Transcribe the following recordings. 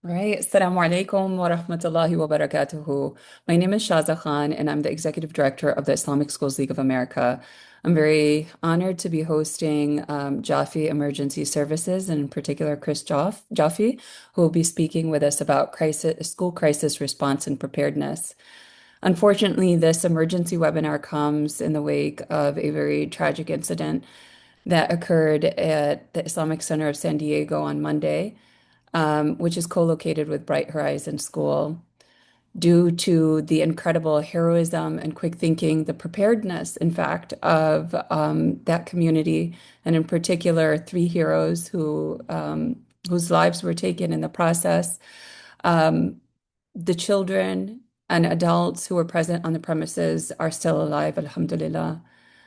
Right. Assalamu alaikum wa rahmatullahi wa barakatuhu. My name is Shaza Khan, and I'm the Executive Director of the Islamic Schools League of America. I'm very honored to be hosting Joffe Emergency Services, and in particular Joffe, who will be speaking with us about school crisis response and preparedness. Unfortunately, this emergency webinar comes in the wake of a very tragic incident that occurred at the Islamic Center of San Diego on Monday, which is co-located with Bright Horizon School. Due to the incredible heroism and quick thinking, the preparedness, in fact, of that community, and in particular, three heroes whose lives were taken in the process. Um, the children and adults who were present on the premises are still alive, alhamdulillah.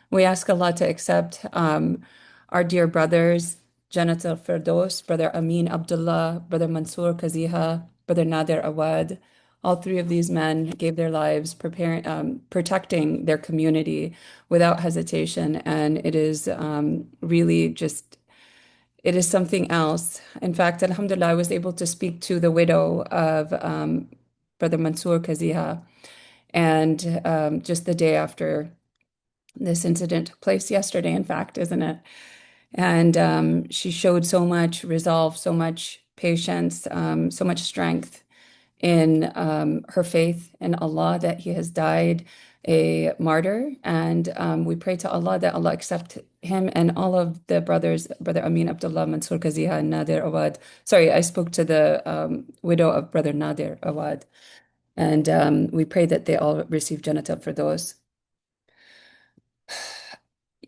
We ask Allah to accept our dear brothers, Janat al-Firdaus, Brother Amin Abdullah, Brother Mansoor Kaziha, Brother Nadir Awad. All three of these men gave their lives protecting their community without hesitation. And it is really just, it is something else. In fact, alhamdulillah, I was able to speak to the widow of Brother Mansoor Kaziha. And just the day after this incident took place yesterday, in fact, isn't it? And she showed so much resolve, so much patience, so much strength in her faith in Allah that he has died a martyr. And we pray to Allah that Allah accept him and all of the brothers, Brother Amin Abdullah, Mansoor Kaziha, and Nadir Awad. Sorry, I spoke to the widow of Brother Nadir Awad. And we pray that they all receive Jannat al-Firdaus.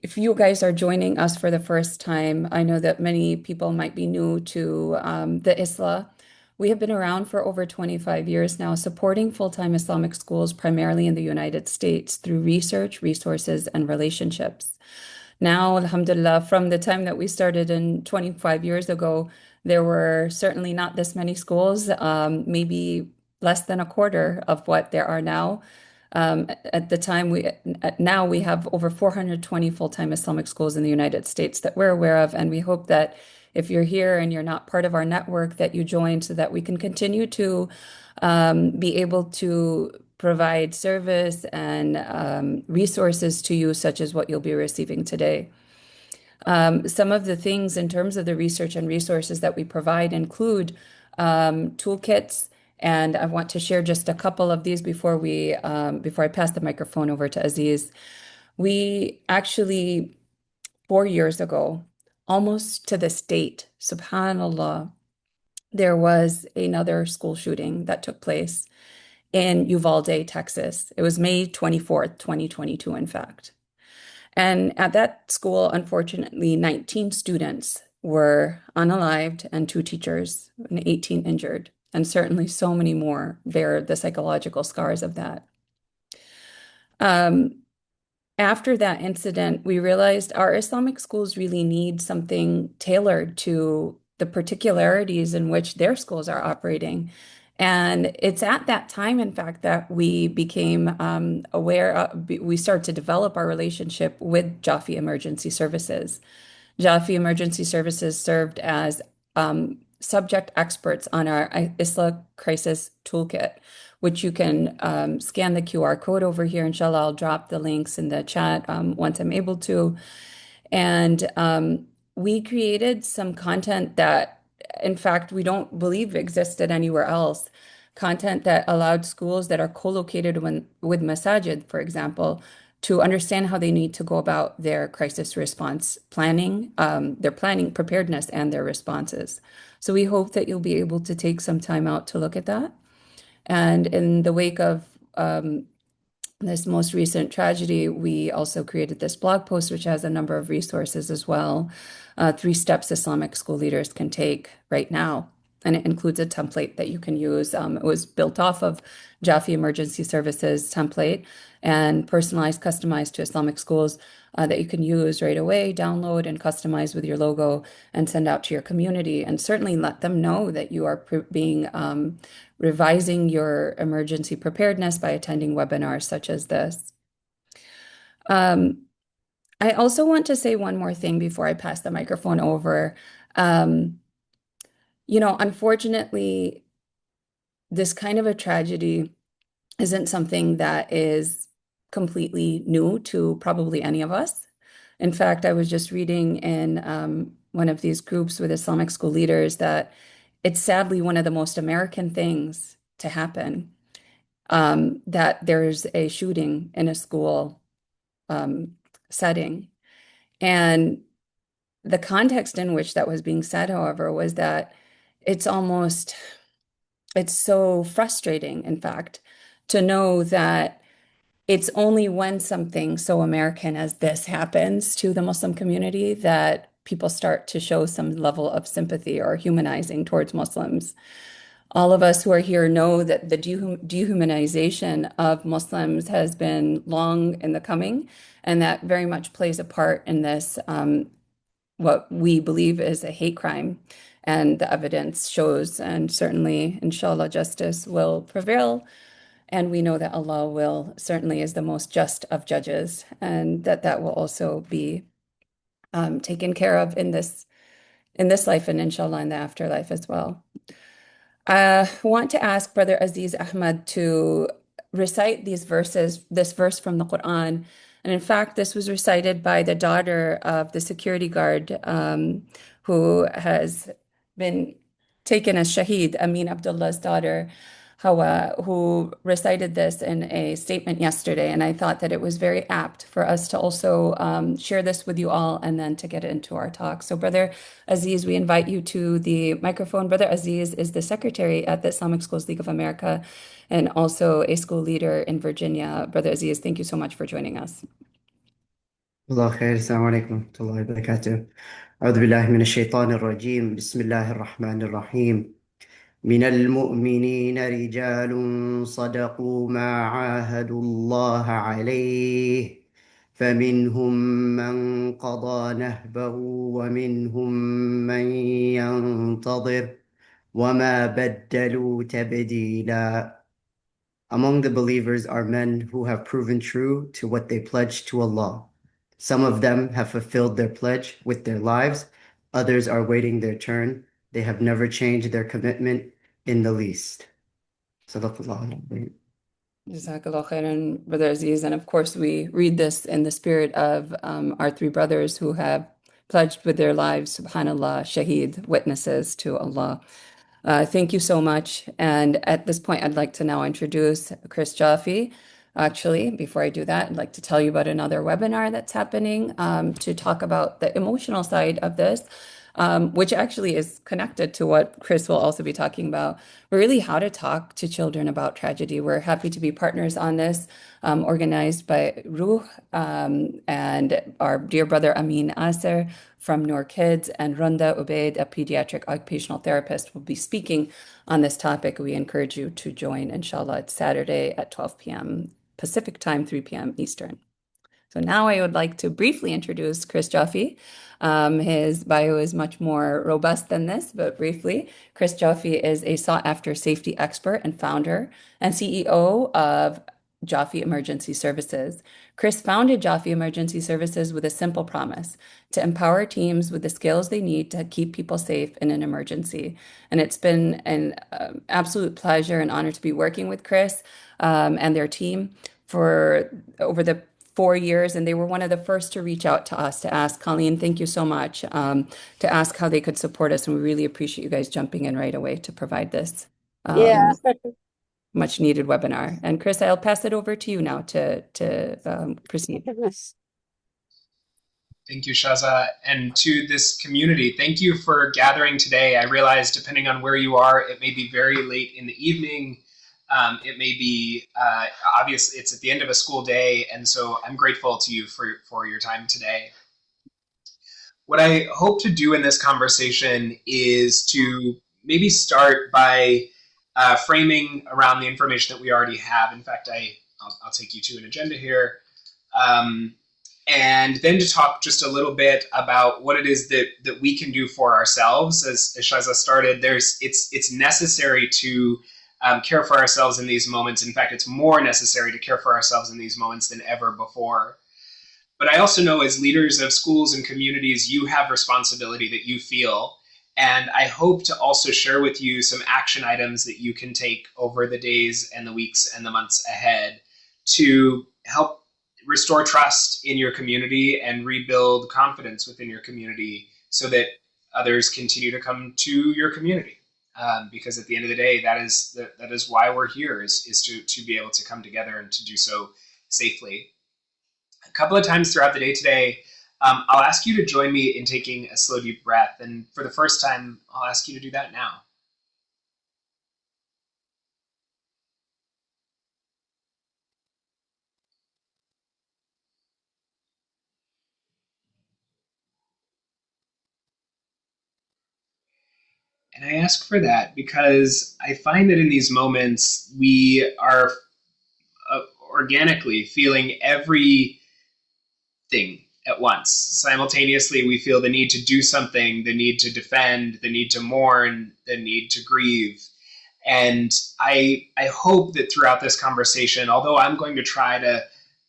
If you guys are joining us for the first time, I know that many people might be new to the ISLA. We have been around for over 25 years now, supporting full-time Islamic schools primarily in the United States through research, resources, and relationships. Now, alhamdulillah, from the time that we started in 25 years ago, there were certainly not this many schools, maybe less than a quarter of what there are now. At the time, now we have over 420 full-time Islamic schools in the United States that we're aware of, and we hope that if you're here and you're not part of our network, that you join so that we can continue to be able to provide service and resources to you, such as what you'll be receiving today. Some of the things in terms of the research and resources that we provide include toolkits, and I want to share just a couple of these before I pass the microphone over to Aziz. We actually 4 years ago, almost to this date, subhanallah, there was another school shooting that took place in Uvalde, Texas. It was May 24th, 2022, in fact. And at that school, unfortunately, 19 students were unalived and two teachers, and 18 injured. And certainly so many more bear the psychological scars of that. Um, After that incident, we realized our Islamic schools really need something tailored to the particularities in which their schools are operating. And it's at that time, in fact, that we became we started to develop our relationship with Joffe Emergency Services. Joffe Emergency Services served as subject experts on our ISLA crisis toolkit, which you can scan the QR code over here. Inshallah, I'll drop the links in the chat once I'm able to. And we created some content that, in fact, we don't believe existed anywhere else. Content that allowed schools that are co-located with masajid, for example, to understand how they need to go about their crisis response planning, their planning, preparedness, and their responses. So we hope that you'll be able to take some time out to look at that. And in the wake of this most recent tragedy, we also created this blog post, which has a number of resources as well. 3 steps Islamic school leaders can take right now. And it includes a template that you can use. It was built off of Joffe Emergency Services template and personalized, customized to Islamic schools that you can use right away, download and customize with your logo and send out to your community. And certainly let them know that you are being revising your emergency preparedness by attending webinars such as this. Um, I also want to say one more thing before I pass the microphone over. Unfortunately, this kind of a tragedy isn't something that is completely new to probably any of us. In fact, I was just reading in one of these groups with Islamic school leaders that it's sadly one of the most American things to happen, that there's a shooting in a school um, setting. And the context in which that was being said, however, was that it's almost, it's so frustrating, in fact, to know that it's only when something so American as this happens to the Muslim community that people start to show some level of sympathy or humanizing towards Muslims. All of us who are here know that the dehumanization of Muslims has been long in the coming, and that very much plays a part in this, what we believe is a hate crime. And the evidence shows, and certainly, inshallah, justice will prevail. And we know that Allah will certainly is the most just of judges, and that that will also be taken care of in this life, and inshallah in the afterlife as well. I want to ask Brother Aziz Ahmad to recite these verses, this verse from the Quran. And in fact, this was recited by the daughter of the security guard who has been taken as Shaheed, Amin Abdullah's daughter, Hawa, who recited this in a statement yesterday. And I thought that it was very apt for us to also share this with you all and then to get into our talk. So, Brother Aziz, we invite you to the microphone. Brother Aziz is the secretary at the Islamic Schools League of America and also a school leader in Virginia. Brother Aziz, thank you so much for joining us. الله خير. السلام عليكم ورحمة الله وبركاته. أعوذ بالله من الشيطان الرجيم. بسم الله الرحمن الرحيم. من المؤمنين رجال صدقوا ما عاهدوا الله عليه فمنهم من قضى نهبه ومنهم من ينتظر وما بدلوا تبديلا. Among the believers are men who have proven true to what they pledged to Allah. Some of them have fulfilled their pledge with their lives. Others are waiting their turn. They have never changed their commitment in the least. Sadaqallah. Jazakallah khairan, Brother Aziz. And of course, we read this in the spirit of our three brothers who have pledged with their lives, subhanAllah, shaheed, witnesses to Allah. Thank you so much. And at this point, I'd like to now introduce Chris Joffe. Actually, before I do that, I'd like to tell you about another webinar that's happening to talk about the emotional side of this, which actually is connected to what Chris will also be talking about, but really how to talk to children about tragedy. We're happy to be partners on this, organized by Ruh and our dear brother Amin Aser from Noor Kids, and Runda Ubaid, a pediatric occupational therapist, will be speaking on this topic. We encourage you to join, inshallah. It's Saturday at 12 p.m. Pacific time, 3 p.m. Eastern. So now I would like to briefly introduce Chris Joffe. His bio is much more robust than this, but briefly, Chris Joffe is a sought-after safety expert and founder and CEO of Joffe Emergency Services. Chris founded Joffe Emergency Services with a simple promise: to empower teams with the skills they need to keep people safe in an emergency. And it's been an absolute pleasure and honor to be working with Chris and their team for over the 4 years, and they were one of the first to reach out to us to ask, Colleen, thank you so much, to ask how they could support us. And we really appreciate you guys jumping in right away to provide this Yeah. much needed webinar. And Chris, I'll pass it over to you now to proceed. Goodness. Thank you, Shaza. And to this community, thank you for gathering today. I realize depending on where you are, it may be very late in the evening. It may be, obviously, it's at the end of a school day. And so I'm grateful to you for your time today. What I hope to do in this conversation is to maybe start by framing around the information that we already have. In fact, I'll take you to an agenda here. And then to talk just a little bit about what it is that we can do for ourselves. As Shaza started, it's necessary to care for ourselves in these moments. In fact, it's more necessary to care for ourselves in these moments than ever before. But I also know as leaders of schools and communities, you have responsibility that you feel. And I hope to also share with you some action items that you can take over the days and the weeks and the months ahead to help restore trust in your community and rebuild confidence within your community so that others continue to come to your community. Because at the end of the day, that is why we're here, is to be able to come together and to do so safely. A couple of times throughout the day today, I'll ask you to join me in taking a slow, deep breath. And for the first time, I'll ask you to do that now. And I ask for that because I find that in these moments, we are organically feeling everything at once. Simultaneously, we feel the need to do something, the need to defend, the need to mourn, the need to grieve. And I hope that throughout this conversation, although I'm going to try to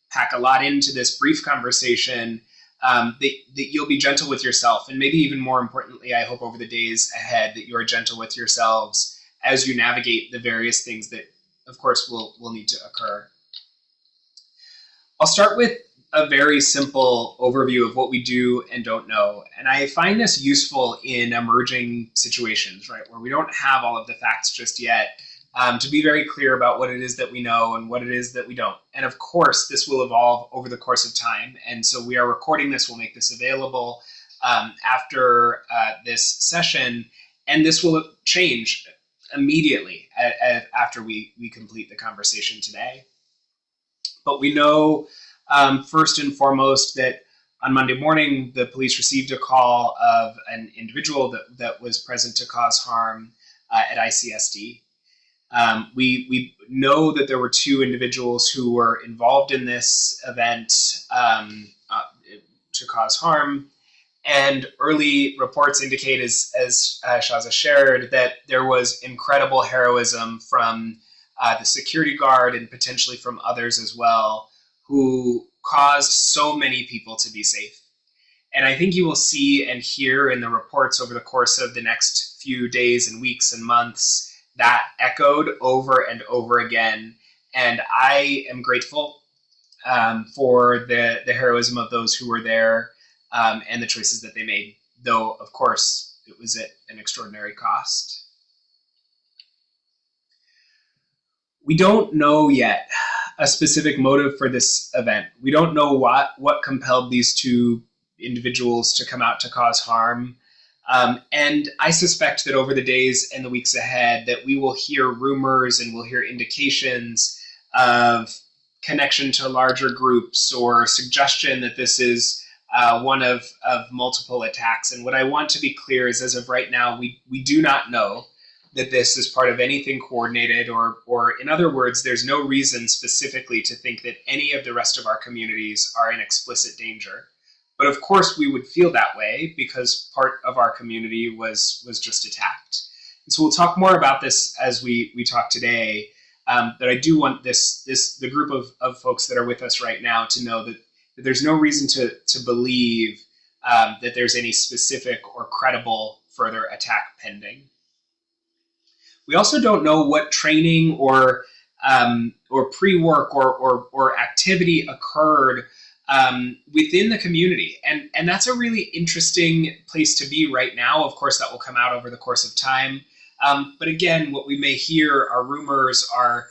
pack a lot into this brief conversation, that you'll be gentle with yourself. And maybe even more importantly, I hope over the days ahead that you're gentle with yourselves as you navigate the various things that, of course, will need to occur. I'll start with a very simple overview of what we do and don't know. And I find this useful in emerging situations, right, where we don't have all of the facts just yet, to be very clear about what it is that we know and what it is that we don't. And of course, this will evolve over the course of time. And so we are recording this, we'll make this available after this session, and this will change immediately after we complete the conversation today. But we know first and foremost that on Monday morning, the police received a call of an individual that was present to cause harm at ICSD. We know that there were two individuals who were involved in this event to cause harm. And early reports indicate, as Shaza shared, that there was incredible heroism from the security guard and potentially from others as well, who caused so many people to be safe. And I think you will see and hear in the reports over the course of the next few days and weeks and months that echoed over and over again. And I am grateful for the heroism of those who were there and the choices that they made, though, of course, it was at an extraordinary cost. We don't know yet a specific motive for this event. We don't know what compelled these two individuals to come out to cause harm. And I suspect that over the days and the weeks ahead that we will hear rumors and we'll hear indications of connection to larger groups or suggestion that this is one of multiple attacks. And what I want to be clear is, as of right now, we do not know that this is part of anything coordinated, or in other words, there's no reason specifically to think that any of the rest of our communities are in explicit danger. But of course, we would feel that way because part of our community was just attacked. And so we'll talk more about this as we talk today. But I do want the group of folks that are with us right now to know that there's no reason to believe that there's any specific or credible further attack pending. We also don't know what training or pre-work or activity occurred within the community. And that's a really interesting place to be right now. Of course, that will come out over the course of time. But again, what we may hear are rumors, are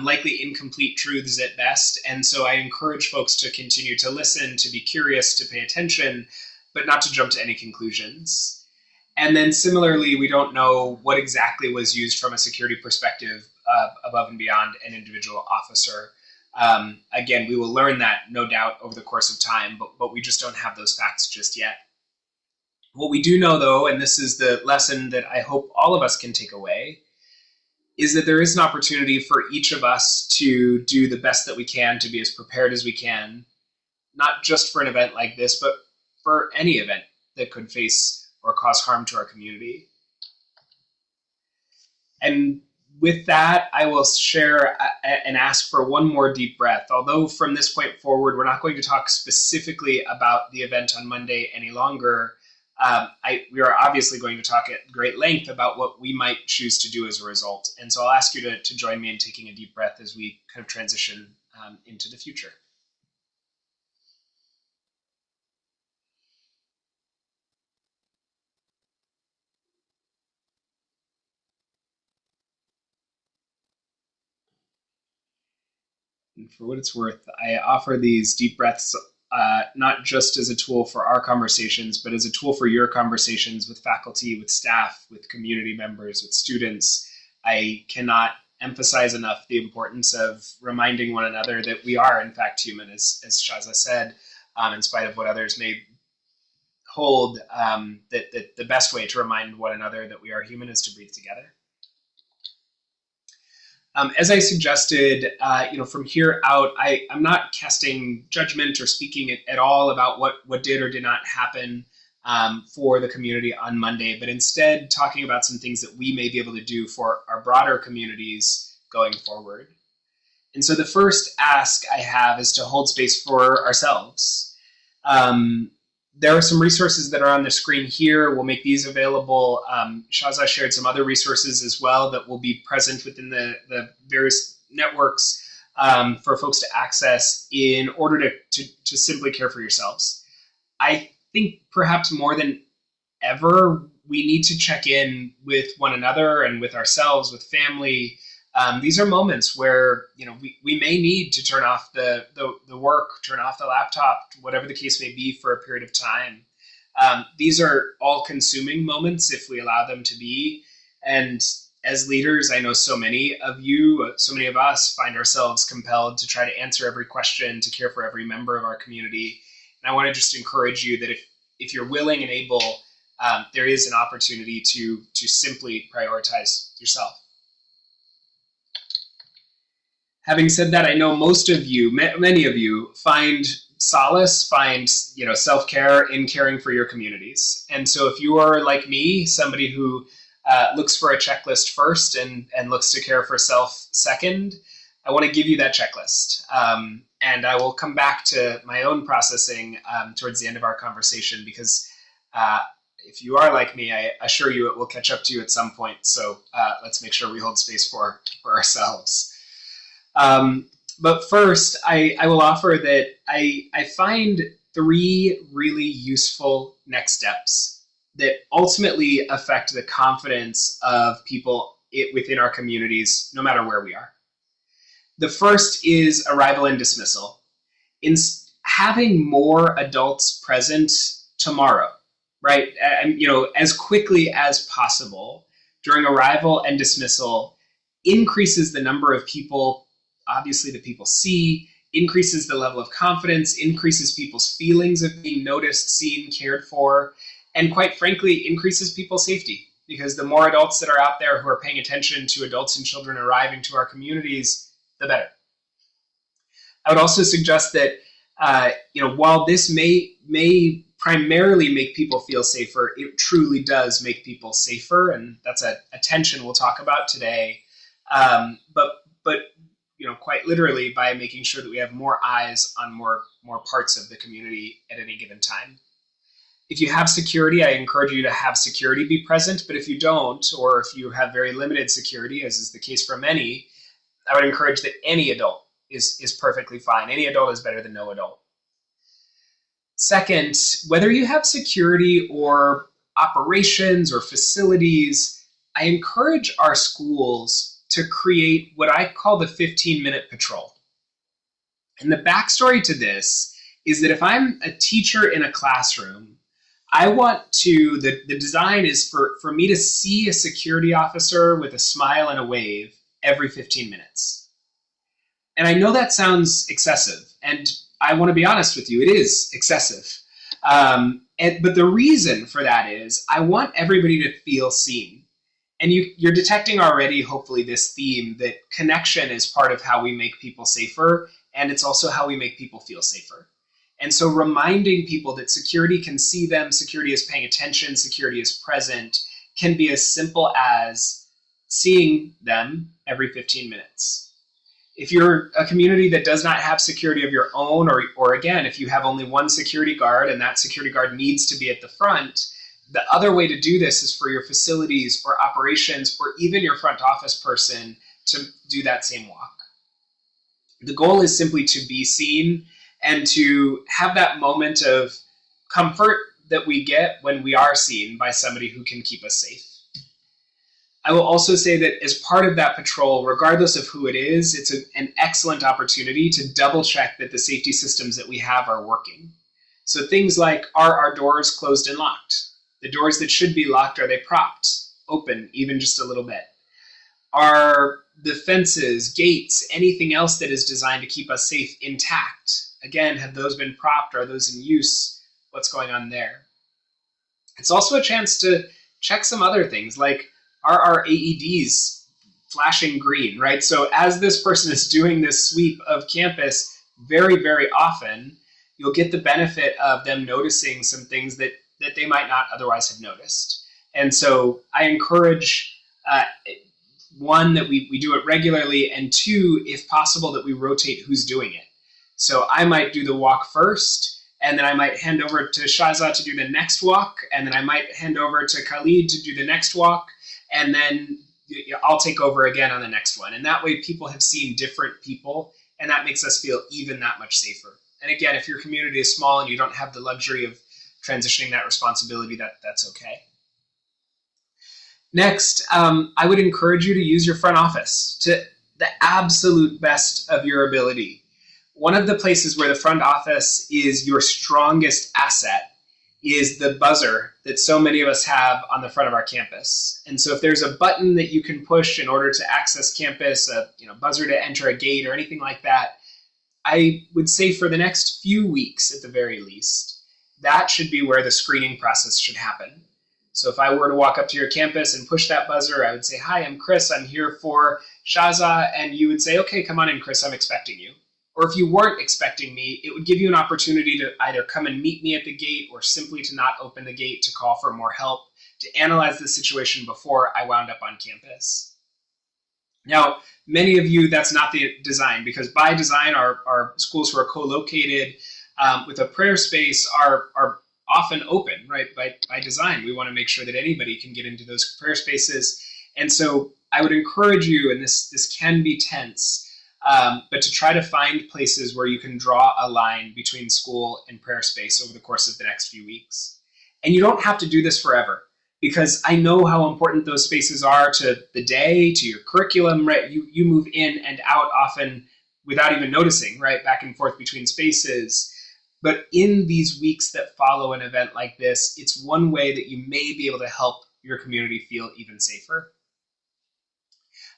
likely incomplete truths at best. And so I encourage folks to continue to listen, to be curious, to pay attention, but not to jump to any conclusions. And then similarly, we don't know what exactly was used from a security perspective above and beyond an individual officer. Again, we will learn that, no doubt, over the course of time, but we just don't have those facts just yet. What we do know, though, and this is the lesson that I hope all of us can take away, is that there is an opportunity for each of us to do the best that we can, to be as prepared as we can, not just for an event like this, but for any event that could face or cause harm to our community. And with that, I will share and ask for one more deep breath. Although from this point forward, we're not going to talk specifically about the event on Monday any longer, we are obviously going to talk at great length about what we might choose to do as a result. And so I'll ask you to join me in taking a deep breath as we kind of transition into the future. And for what it's worth, I offer these deep breaths not just as a tool for our conversations, but as a tool for your conversations with faculty, with staff, with community members, with students. I cannot emphasize enough the importance of reminding one another that we are, in fact, human, as Shaza said, in spite of what others may hold, that the best way to remind one another that we are human is to breathe together. As I suggested, from here out, I'm not casting judgment or speaking at all about what did or did not happen for the community on Monday, but instead talking about some things that we may be able to do for our broader communities going forward. And so the first ask I have is to hold space for ourselves. There are some resources that are on the screen here. We'll make these available. Shaza shared some other resources as well that will be present within the various networks for folks to access in order to simply care for yourselves. I think perhaps more than ever, we need to check in with one another and with ourselves, with family. These are moments where we may need to turn off the work, turn off the laptop, whatever the case may be for a period of time. These are all-consuming moments if we allow them to be. And as leaders, I know so many of you, so many of us find ourselves compelled to try to answer every question, to care for every member of our community. And I want to just encourage you that if you're willing and able, there is an opportunity to simply prioritize yourself. Having said that, I know most of you, many of you, find solace, find self-care in caring for your communities. And so if you are like me, somebody who looks for a checklist first and looks to care for self second, I want to give you that checklist. And I will come back to my own processing towards the end of our conversation, because if you are like me, I assure you it will catch up to you at some point. So let's make sure we hold space for ourselves. But first, I will offer that I find 3 really useful next steps that ultimately affect the confidence of people within our communities, no matter where we are. The first is arrival and dismissal. In having more adults present tomorrow, right? As quickly as possible during arrival and dismissal increases the number of people, obviously, that people see, increases the level of confidence, increases people's feelings of being noticed, seen, cared for, and quite frankly, increases people's safety. Because the more adults that are out there who are paying attention to adults and children arriving to our communities, the better. I would also suggest that, while this may primarily make people feel safer, it truly does make people safer, and that's a tension we'll talk about today. But quite literally by making sure that we have more eyes on more parts of the community at any given time. If you have security, I encourage you to have security be present, but if you don't, or if you have very limited security, as is the case for many, I would encourage that any adult is perfectly fine. Any adult is better than no adult. Second, whether you have security or operations or facilities, I encourage our schools to create what I call the 15-minute patrol. And the backstory to this is that if I'm a teacher in a classroom, I want to, the design is for me to see a security officer with a smile and a wave every 15 minutes. And I know that sounds excessive, and I want to be honest with you, it is excessive. But the reason for that is I want everybody to feel seen. And you're detecting already, hopefully, this theme that connection is part of how we make people safer, and it's also how we make people feel safer. And so reminding people that security can see them, security is paying attention, security is present, can be as simple as seeing them every 15 minutes. If you're a community that does not have security of your own, or again, if you have only one security guard and that security guard needs to be at the front, the other way to do this is for your facilities or operations or even your front office person to do that same walk. The goal is simply to be seen and to have that moment of comfort that we get when we are seen by somebody who can keep us safe. I will also say that as part of that patrol, regardless of who it is, it's an excellent opportunity to double check that the safety systems that we have are working. So things like, are our doors closed and locked? The doors that should be locked, are they propped, open, even just a little bit? Are the fences, gates, anything else that is designed to keep us safe intact? Again, have those been propped? Are those in use? What's going on there? It's also a chance to check some other things, like, are our AEDs flashing green, right? So as this person is doing this sweep of campus very, very often, you'll get the benefit of them noticing some things that they might not otherwise have noticed. And so I encourage, one, that we do it regularly, and two, if possible, that we rotate who's doing it. So I might do the walk first, and then I might hand over to Shaza to do the next walk, and then I might hand over to Khalid to do the next walk, and then I'll take over again on the next one. And that way people have seen different people, and that makes us feel even that much safer. And again, if your community is small and you don't have the luxury of transitioning that responsibility, that's okay. Next, I would encourage you to use your front office to the absolute best of your ability. One of the places where the front office is your strongest asset is the buzzer that so many of us have on the front of our campus. And so if there's a button that you can push in order to access campus, a buzzer to enter a gate or anything like that, I would say for the next few weeks at the very least, that should be where the screening process should happen. So if I were to walk up to your campus and push that buzzer, I would say, hi, I'm Chris, I'm here for Shaza, and you would say, okay, come on in, Chris, I'm expecting you. Or if you weren't expecting me, it would give you an opportunity to either come and meet me at the gate or simply to not open the gate to call for more help, to analyze the situation before I wound up on campus. Now, many of you, that's not the design, because by design, our schools who are co-located with a prayer space are often open, right? By design, we want to make sure that anybody can get into those prayer spaces. And so I would encourage you, and this can be tense, but to try to find places where you can draw a line between school and prayer space over the course of the next few weeks. And you don't have to do this forever, because I know how important those spaces are to the day, to your curriculum, right? You move in and out often without even noticing, right? Back and forth between spaces. But in these weeks that follow an event like this, it's one way that you may be able to help your community feel even safer.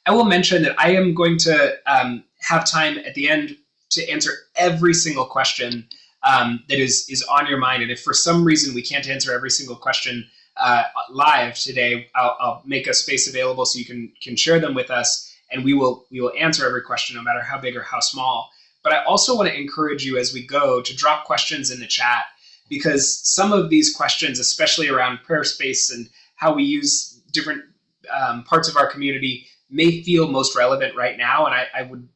I will mention that I am going to have time at the end to answer every single question that is on your mind. And if for some reason we can't answer every single question live today, I'll make a space available so you can share them with us, and we will answer every question, no matter how big or how small. But I also want to encourage you as we go to drop questions in the chat, because some of these questions, especially around prayer space and how we use different parts of our community, may feel most relevant right now, and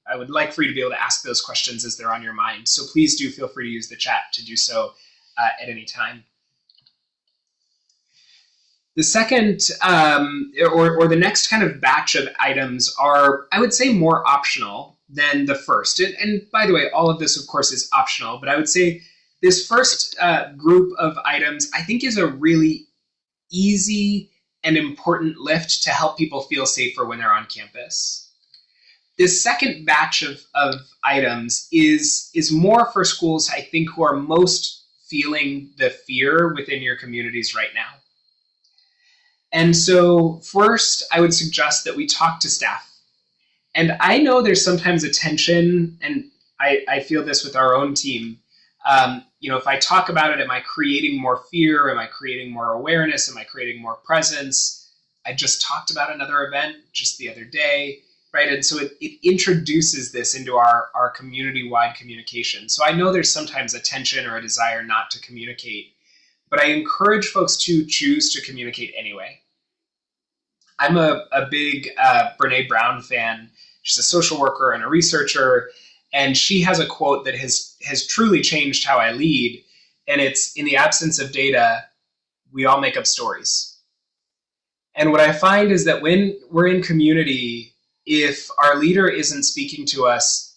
I would like for you to be able to ask those questions as they're on your mind. So please do feel free to use the chat to do so at any time. The second, or the next kind of batch of items are, I would say, more optional than the first. And by the way, all of this, of course, is optional, but I would say this first group of items, I think, is a really easy and important lift to help people feel safer when they're on campus. This second batch of items is more for schools, I think, who are most feeling the fear within your communities right now. And so first, I would suggest that we talk to staff. And I know there's sometimes a tension, and I feel this with our own team. If I talk about it, am I creating more fear? Am I creating more awareness? Am I creating more presence? I just talked about another event just the other day, right? And so it introduces this into our community-wide communication. So I know there's sometimes a tension or a desire not to communicate, but I encourage folks to choose to communicate anyway. I'm a big Brene Brown fan. She's a social worker and a researcher, and she has a quote that has truly changed how I lead, and it's, in the absence of data, we all make up stories. And what I find is that when we're in community, if our leader isn't speaking to us,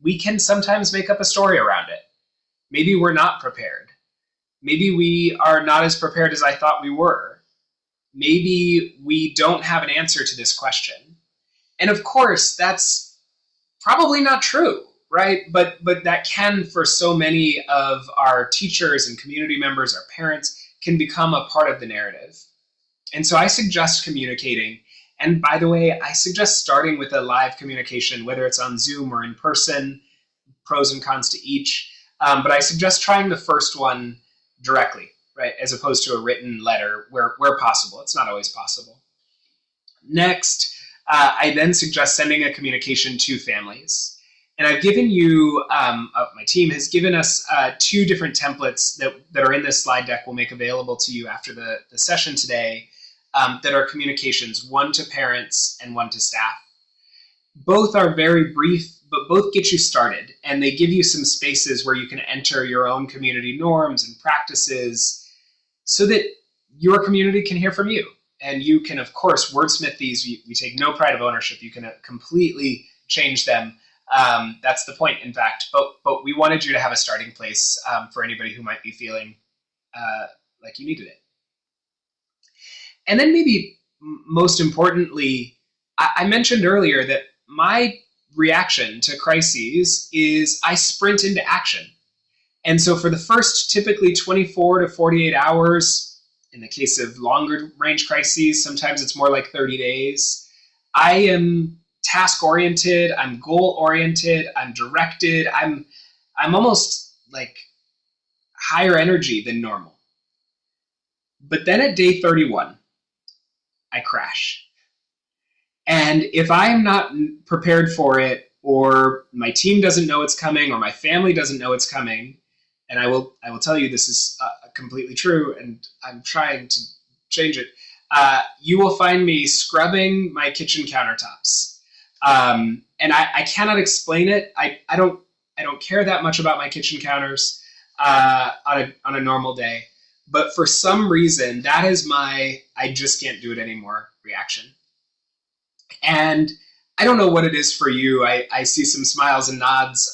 we can sometimes make up a story around it. Maybe we're not prepared. Maybe we are not as prepared as I thought we were. Maybe we don't have an answer to this question. And of course, that's probably not true, right? But that can, for so many of our teachers and community members, our parents, can become a part of the narrative. And so I suggest communicating. And by the way, I suggest starting with a live communication, whether it's on Zoom or in person, pros and cons to each. But I suggest trying the first one directly, right, as opposed to a written letter where possible. It's not always possible. Next, I then suggest sending a communication to families. And I've given you, my team has given us 2 different templates that are in this slide deck we'll make available to you after the session today that are communications, one to parents and one to staff. Both are very brief, but both get you started, and they give you some spaces where you can enter your own community norms and practices so that your community can hear from you. And you can, of course, wordsmith these. We take no pride of ownership. You can completely change them. That's the point, in fact. But we wanted you to have a starting place for anybody who might be feeling like you needed it. And then maybe most importantly, I mentioned earlier that my reaction to crises is I sprint into action. And so for the first typically 24 to 48 hours, in the case of longer range crises, sometimes it's more like 30 days, I am task-oriented, I'm goal-oriented, I'm directed, I'm almost like higher energy than normal. But then at day 31, I crash. And if I'm not prepared for it, or my team doesn't know it's coming, or my family doesn't know it's coming, and I will tell you this is completely true, and I'm trying to change it, you will find me scrubbing my kitchen countertops. And I cannot explain it. I don't care that much about my kitchen counters on a normal day. But for some reason, that is my I just can't do it anymore reaction. And I don't know what it is for you. I see some smiles and nods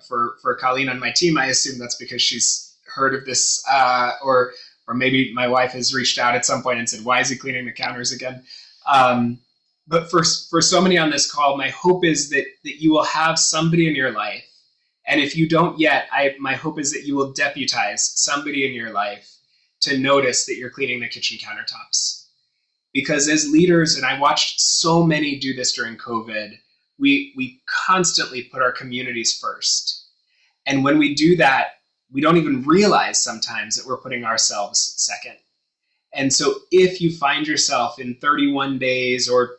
for Colleen on my team. I assume that's because she's heard of this, or maybe my wife has reached out at some point and said, why is he cleaning the counters again? But for so many on this call, my hope is that you will have somebody in your life. And if you don't yet, my hope is that you will deputize somebody in your life to notice that you're cleaning the kitchen countertops. Because as leaders, and I watched so many do this during COVID, we constantly put our communities first. And when we do that, we don't even realize sometimes that we're putting ourselves second. And so if you find yourself in 31 days or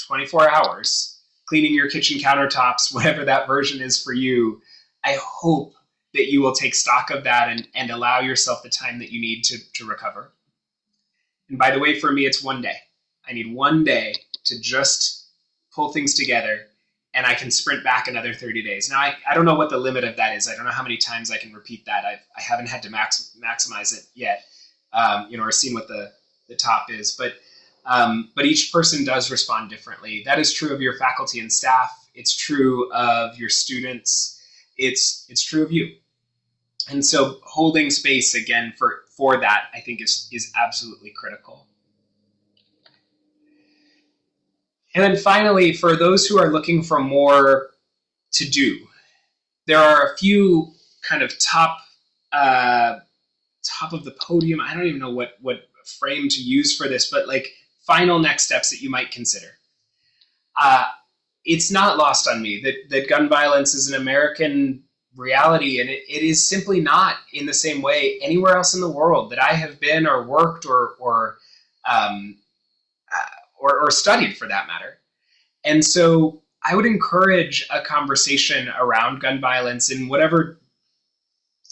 24 hours cleaning your kitchen countertops, whatever that version is for you, I hope that you will take stock of that and allow yourself the time that you need to recover. And by the way, for me, it's one day. I need one day to just pull things together, and I can sprint back another 30 days. Now, I don't know what the limit of that is. I don't know how many times I can repeat that. I haven't had to maximize it yet, or seen what the top is. But each person does respond differently. That is true of your faculty and staff. It's true of your students. It's true of you. And so holding space again for that, I think is absolutely critical. And then finally, for those who are looking for more to do, there are a few kind of top of the podium. I don't even know what frame to use for this, but like final next steps that you might consider. It's not lost on me that gun violence is an American reality, and it is simply not in the same way anywhere else in the world that I have been or worked or studied, for that matter. And so I would encourage a conversation around gun violence in whatever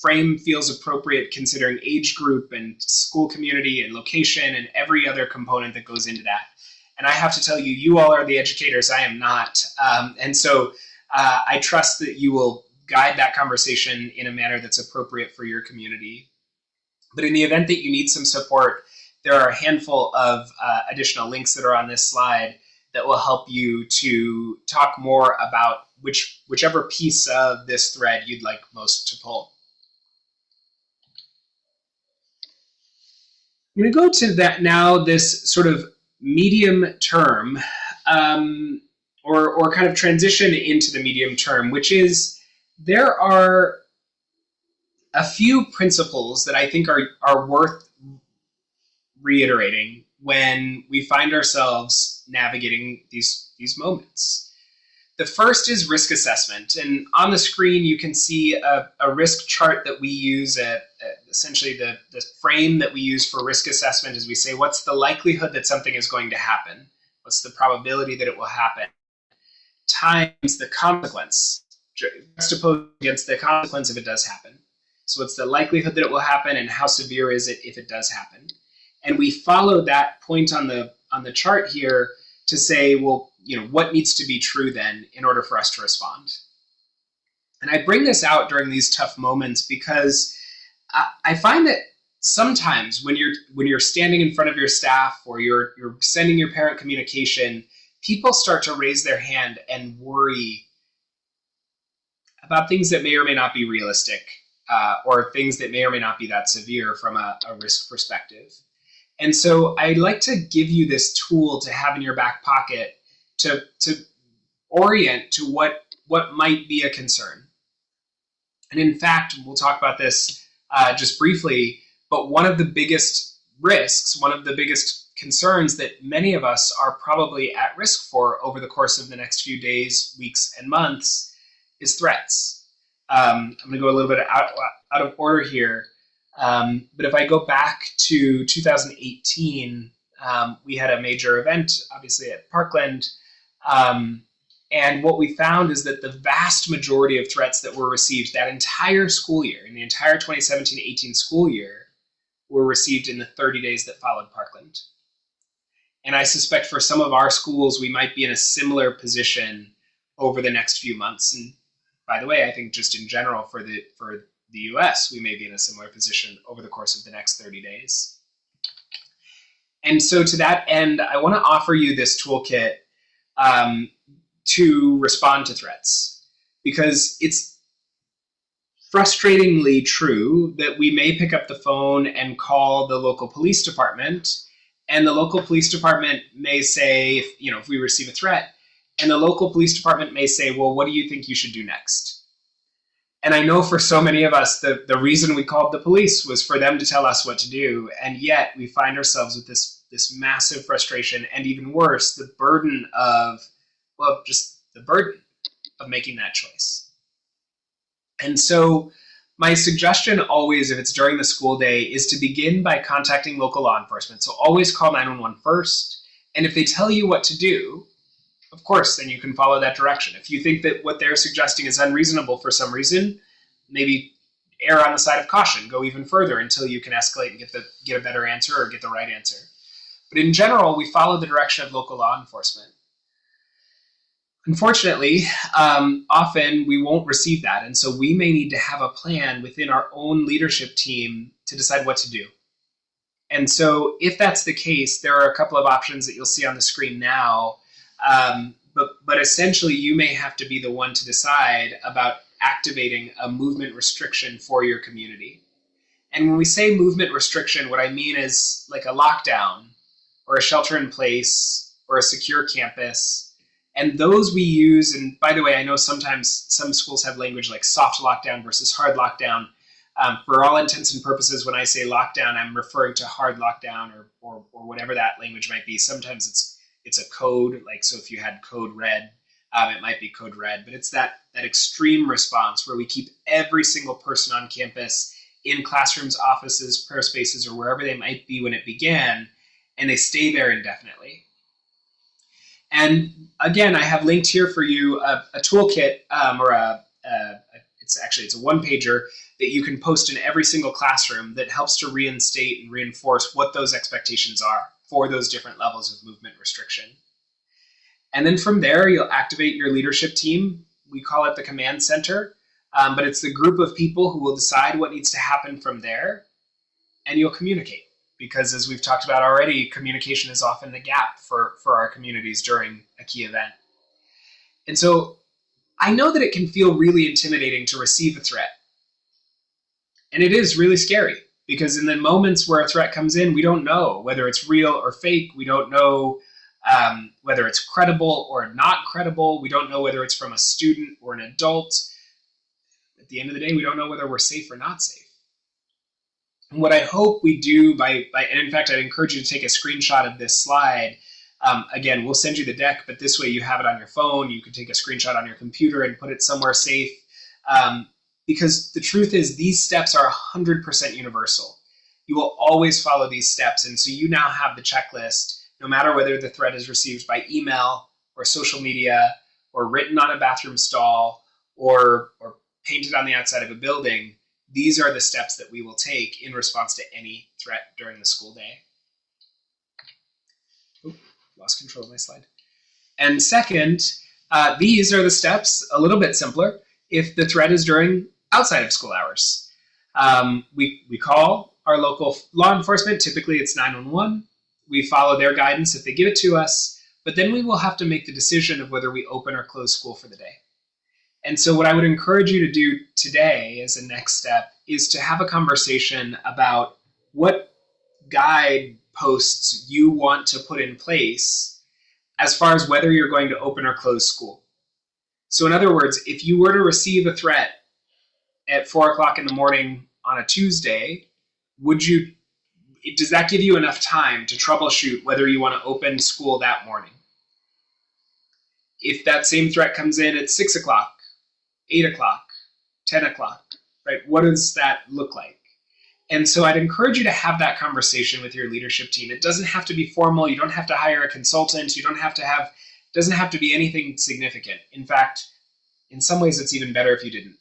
frame feels appropriate, considering age group and school community and location and every other component that goes into that. And I have to tell you, you all are the educators. I am not. And so I trust that you will guide that conversation in a manner that's appropriate for your community. But in the event that you need some support, there are a handful of additional links that are on this slide that will help you to talk more about whichever piece of this thread you'd like most to pull. I'm going to go to that now, this sort of medium term, or kind of transition into the medium term, which is there are a few principles that I think are worth reiterating when we find ourselves navigating these moments. The first is risk assessment. And on the screen, you can see a risk chart that we use essentially the frame that we use for risk assessment is we say, what's the likelihood that something is going to happen? What's the probability that it will happen? Times the consequence, juxtaposed against the consequence if it does happen. So what's the likelihood that it will happen, and how severe is it if it does happen? And we follow that point on the chart here to say, well, what needs to be true then in order for us to respond? And I bring this out during these tough moments because I find that sometimes when you're standing in front of your staff or you're sending your parent communication, people start to raise their hand and worry about things that may or may not be realistic, or things that may or may not be that severe from a risk perspective. And so I'd like to give you this tool to have in your back pocket to orient to what might be a concern. And in fact, we'll talk about this just briefly, but one of the biggest risks, one of the biggest concerns that many of us are probably at risk for over the course of the next few days, weeks, and months is threats. I'm going to go a little bit out of order here. But if I go back to 2018, we had a major event, obviously at Parkland. And what we found is that the vast majority of threats that were received that entire school year, in the entire 2017-18 school year, were received in the 30 days that followed Parkland. And I suspect for some of our schools, we might be in a similar position over the next few months. And by the way, I think just in general for the US, we may be in a similar position over the course of the next 30 days. And so to that end, I want to offer you this toolkit to respond to threats, because it's frustratingly true that we may pick up the phone and call the local police department, and the local police department may say, if we receive a threat, and the local police department may say, well, what do you think you should do next? And I know for so many of us, the reason we called the police was for them to tell us what to do. And yet we find ourselves with this massive frustration, and even worse, the burden of making that choice. And so my suggestion always, if it's during the school day, is to begin by contacting local law enforcement. So always call 911 first. And if they tell you what to do, of course, then you can follow that direction. If you think that what they're suggesting is unreasonable for some reason, maybe err on the side of caution, go even further until you can escalate and get a better answer or get the right answer. But in general, we follow the direction of local law enforcement. Unfortunately, often we won't receive that. And so we may need to have a plan within our own leadership team to decide what to do. And so if that's the case, there are a couple of options that you'll see on the screen now. But essentially, you may have to be the one to decide about activating a movement restriction for your community. And when we say movement restriction, what I mean is like a lockdown or a shelter in place or a secure campus. And those we use, and by the way, I know sometimes some schools have language like soft lockdown versus hard lockdown. For all intents and purposes, when I say lockdown, I'm referring to hard lockdown or whatever that language might be. Sometimes it's a code, like so if you had code red, it might be code red, but it's that extreme response where we keep every single person on campus in classrooms, offices, prayer spaces, or wherever they might be when it began, and they stay there indefinitely. And again, I have linked here for you a toolkit it's a one-pager that you can post in every single classroom that helps to reinstate and reinforce what those expectations are for those different levels of movement restriction. And then from there, you'll activate your leadership team. We call it the command center, but it's the group of people who will decide what needs to happen from there. and you'll communicate. Because as we've talked about already, communication is often the gap for our communities during a key event. And so I know that it can feel really intimidating to receive a threat. And it is really scary because in the moments where a threat comes in, we don't know whether it's real or fake. We don't know whether it's credible or not credible. We don't know whether it's from a student or an adult. At the end of the day, we don't know whether we're safe or not safe. And what I hope we do and in fact, I'd encourage you to take a screenshot of this slide. Again, we'll send you the deck, but this way you have it on your phone. You can take a screenshot on your computer and put it somewhere safe. Because the truth is these steps are 100% universal. You will always follow these steps. And so you now have the checklist, no matter whether the threat is received by email or social media or written on a bathroom stall or painted on the outside of a building. These are the steps that we will take in response to any threat during the school day. Ooh, lost control of my slide. And second, these are the steps, a little bit simpler, if the threat is during outside of school hours. We call our local law enforcement, typically it's 911. We follow their guidance if they give it to us, but then we will have to make the decision of whether we open or close school for the day. And so what I would encourage you to do today as a next step is to have a conversation about what guideposts you want to put in place as far as whether you're going to open or close school. So in other words, if you were to receive a threat at 4 o'clock in the morning on a Tuesday, does that give you enough time to troubleshoot whether you want to open school that morning? If that same threat comes in at 6 o'clock, 8 o'clock, 10 o'clock, right? What does that look like? And so I'd encourage you to have that conversation with your leadership team. It doesn't have to be formal. You don't have to hire a consultant. You don't have to have, it doesn't have to be anything significant. In fact, in some ways, it's even better if you didn't.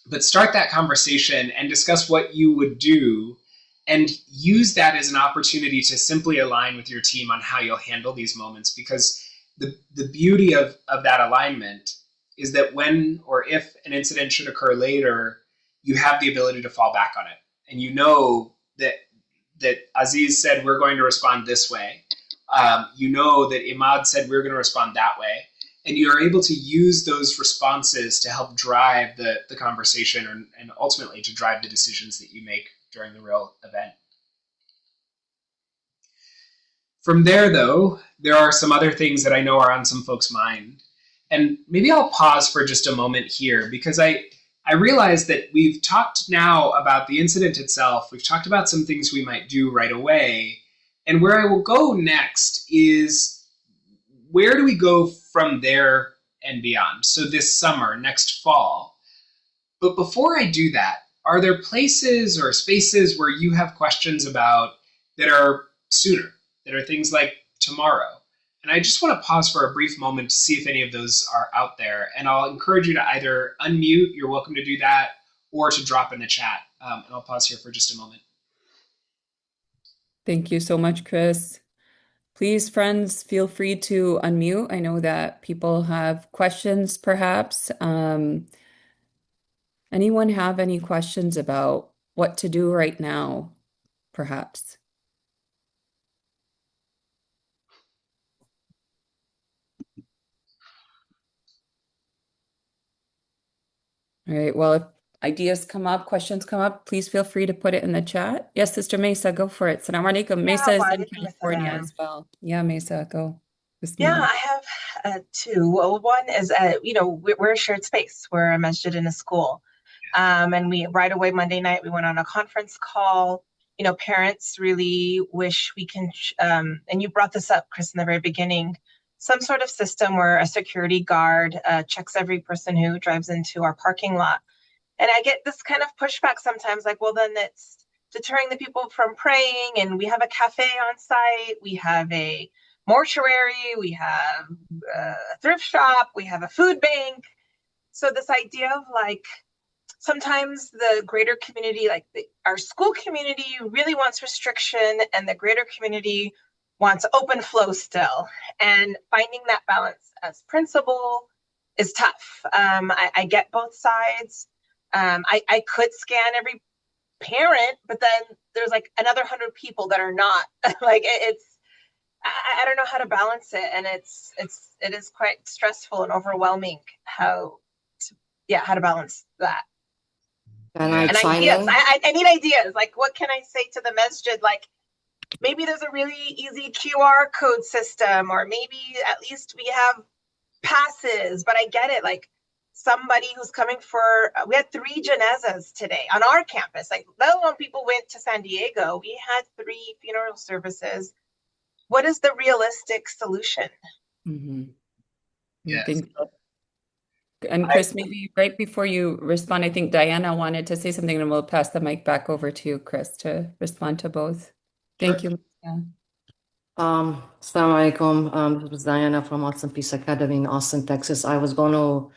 But start that conversation and discuss what you would do and use that as an opportunity to simply align with your team on how you'll handle these moments. Because the beauty of that alignment is that when or if an incident should occur later, you have the ability to fall back on it. And you know that Aziz said, we're going to respond this way. You know that Imad said, we're going to respond that way. And you're able to use those responses to help drive the conversation and ultimately to drive the decisions that you make during the real event. From there, though, there are some other things that I know are on some folks' mind. And maybe I'll pause for just a moment here because I realize that we've talked now about the incident itself. We've talked about some things we might do right away. And where I will go next is where do we go from there and beyond? So this summer, next fall. But before I do that, are there places or spaces where you have questions about that are sooner, that are things like tomorrow? And I just want to pause for a brief moment to see if any of those are out there. And I'll encourage you to either unmute, you're welcome to do that, or to drop in the chat. And I'll pause here for just a moment. Thank you so much, Chris. Please, friends, feel free to unmute. I know that people have questions, perhaps. Anyone have any questions about what to do right now, perhaps? All right, well, if ideas come up, questions come up, please feel free to put it in the chat. Yes, Sister Mesa, go for it. Salam alaikum. Mesa is in California as well. Yeah, Mesa, go. Yeah, Bismillah. I have two. Well, one is, we're a shared space. We're a masjid in a school. And we right away Monday night, we went on a conference call. You know, parents really wish we can, and you brought this up, Chris, in the very beginning, some sort of system where a security guard checks every person who drives into our parking lot. And I get this kind of pushback sometimes, like, well, then it's deterring the people from praying. And we have a cafe on site. We have a mortuary. We have a thrift shop. We have a food bank. So this idea of like, sometimes the greater community, like our school community really wants restriction and the greater community wants open flow still. And finding that balance as principal is tough. I get both sides. I could scan every parent, but then there's like another 100 people that are not. Like I don't know how to balance it, and it is quite stressful and overwhelming how to balance that. Can I And chime ideas. in? I need ideas. Like, what can I say to the masjid? Like, maybe there's a really easy QR code system, or maybe at least we have passes. But I get it. Like, somebody who's coming we had 3 janazas today on our campus. Like, let alone people went to San Diego. We had 3 funeral services. What is the realistic solution? Mm-hmm. Yes. I think so. And Chris, maybe right before you respond, I think Diana wanted to say something, and we'll pass the mic back over to you, Chris, to respond to both. Thank you. Yeah. Assalamu alaikum. This is Diana from Austin Peace Academy in Austin, Texas. I was going to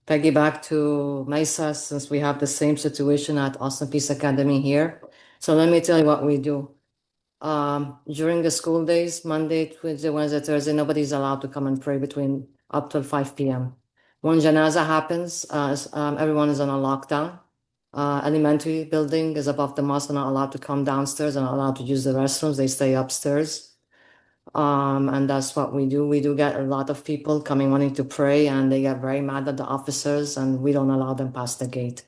piggyback to Mesa since we have the same situation at Austin Peace Academy here. So let me tell you what we do. During the school days, Monday, Tuesday, Wednesday, Thursday, nobody's allowed to come and pray between up till 5 p.m. When janaza happens, everyone is on a lockdown. Elementary building is above the mosque. They're not allowed to come downstairs. They're not allowed to use the restrooms. They stay upstairs. And that's what we do. We do get a lot of people coming wanting to pray, and they get very mad at the officers, and we don't allow them past the gate.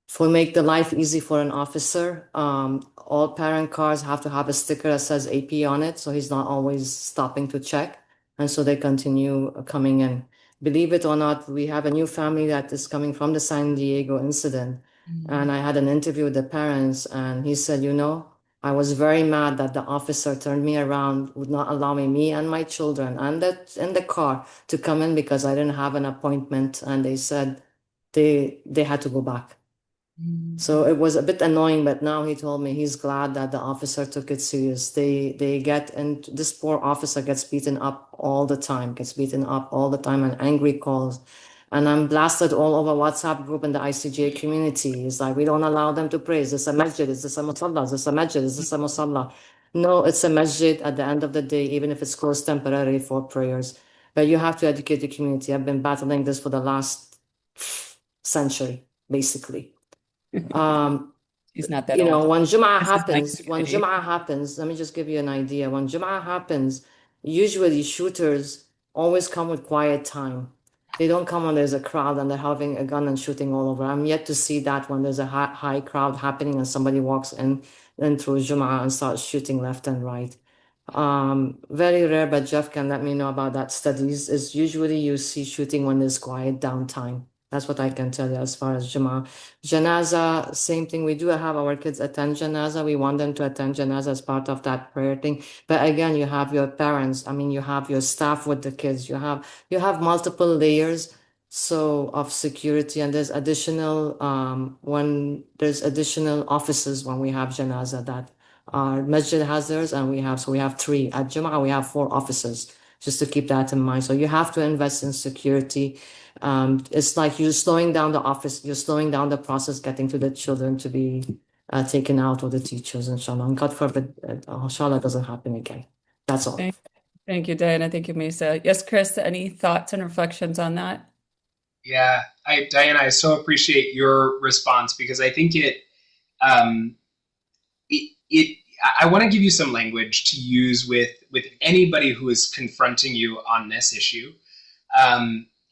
For make the life easy for an officer, all parent cars have to have a sticker that says AP on it, so he's not always stopping to check, and so they continue coming in. Believe it or not, we have a new family that is coming from the San Diego incident, and I had an interview with the parents, and he said, I was very mad that the officer turned me around, would not allow me and my children, and in the car to come in because I didn't have an appointment, and they said they had to go back. So it was a bit annoying, but now he told me he's glad that the officer took it serious. And this poor officer gets beaten up all the time, and angry calls. And I'm blasted all over WhatsApp group in the ICJ community. It's like, we don't allow them to pray. Is this a masjid? Is this a musalla? Is this a masjid? Is this a musalla? No, it's a masjid at the end of the day, even if it's closed temporarily for prayers. But you have to educate the community. I've been battling this for the last century, basically. He's not that old. When Jum'ah This is my happens, let me just give you an idea. When Jum'ah happens, usually shooters always come with quiet time. They don't come when there's a crowd and they're having a gun and shooting all over. I'm yet to see that when there's a high crowd happening and somebody walks in through Jum'ah and starts shooting left and right. Very rare, but Jeff can let me know about that. Studies is usually you see shooting when there's quiet downtime. That's what I can tell you as far as Jum'ah. Janaza, same thing. We do have our kids attend Janaza. We want them to attend Janaza as part of that prayer thing. But again, you have your parents. You have your staff with the kids. You have multiple layers of security, and there's additional offices when we have Janaza that our masjid has theirs, and we have 3. At Jum'ah, we have 4 officers, just to keep that in mind. So you have to invest in security. It's like you're slowing down the process getting to the children to be taken out, or the teachers, inshallah. And God forbid, inshallah, doesn't happen again. That's all. Thank you, Diana. Thank you, Mesa. Yes, Chris, any thoughts and reflections on that? Yeah, Diana, I so appreciate your response, because I think I want to give you some language to use with anybody who is confronting you on this issue.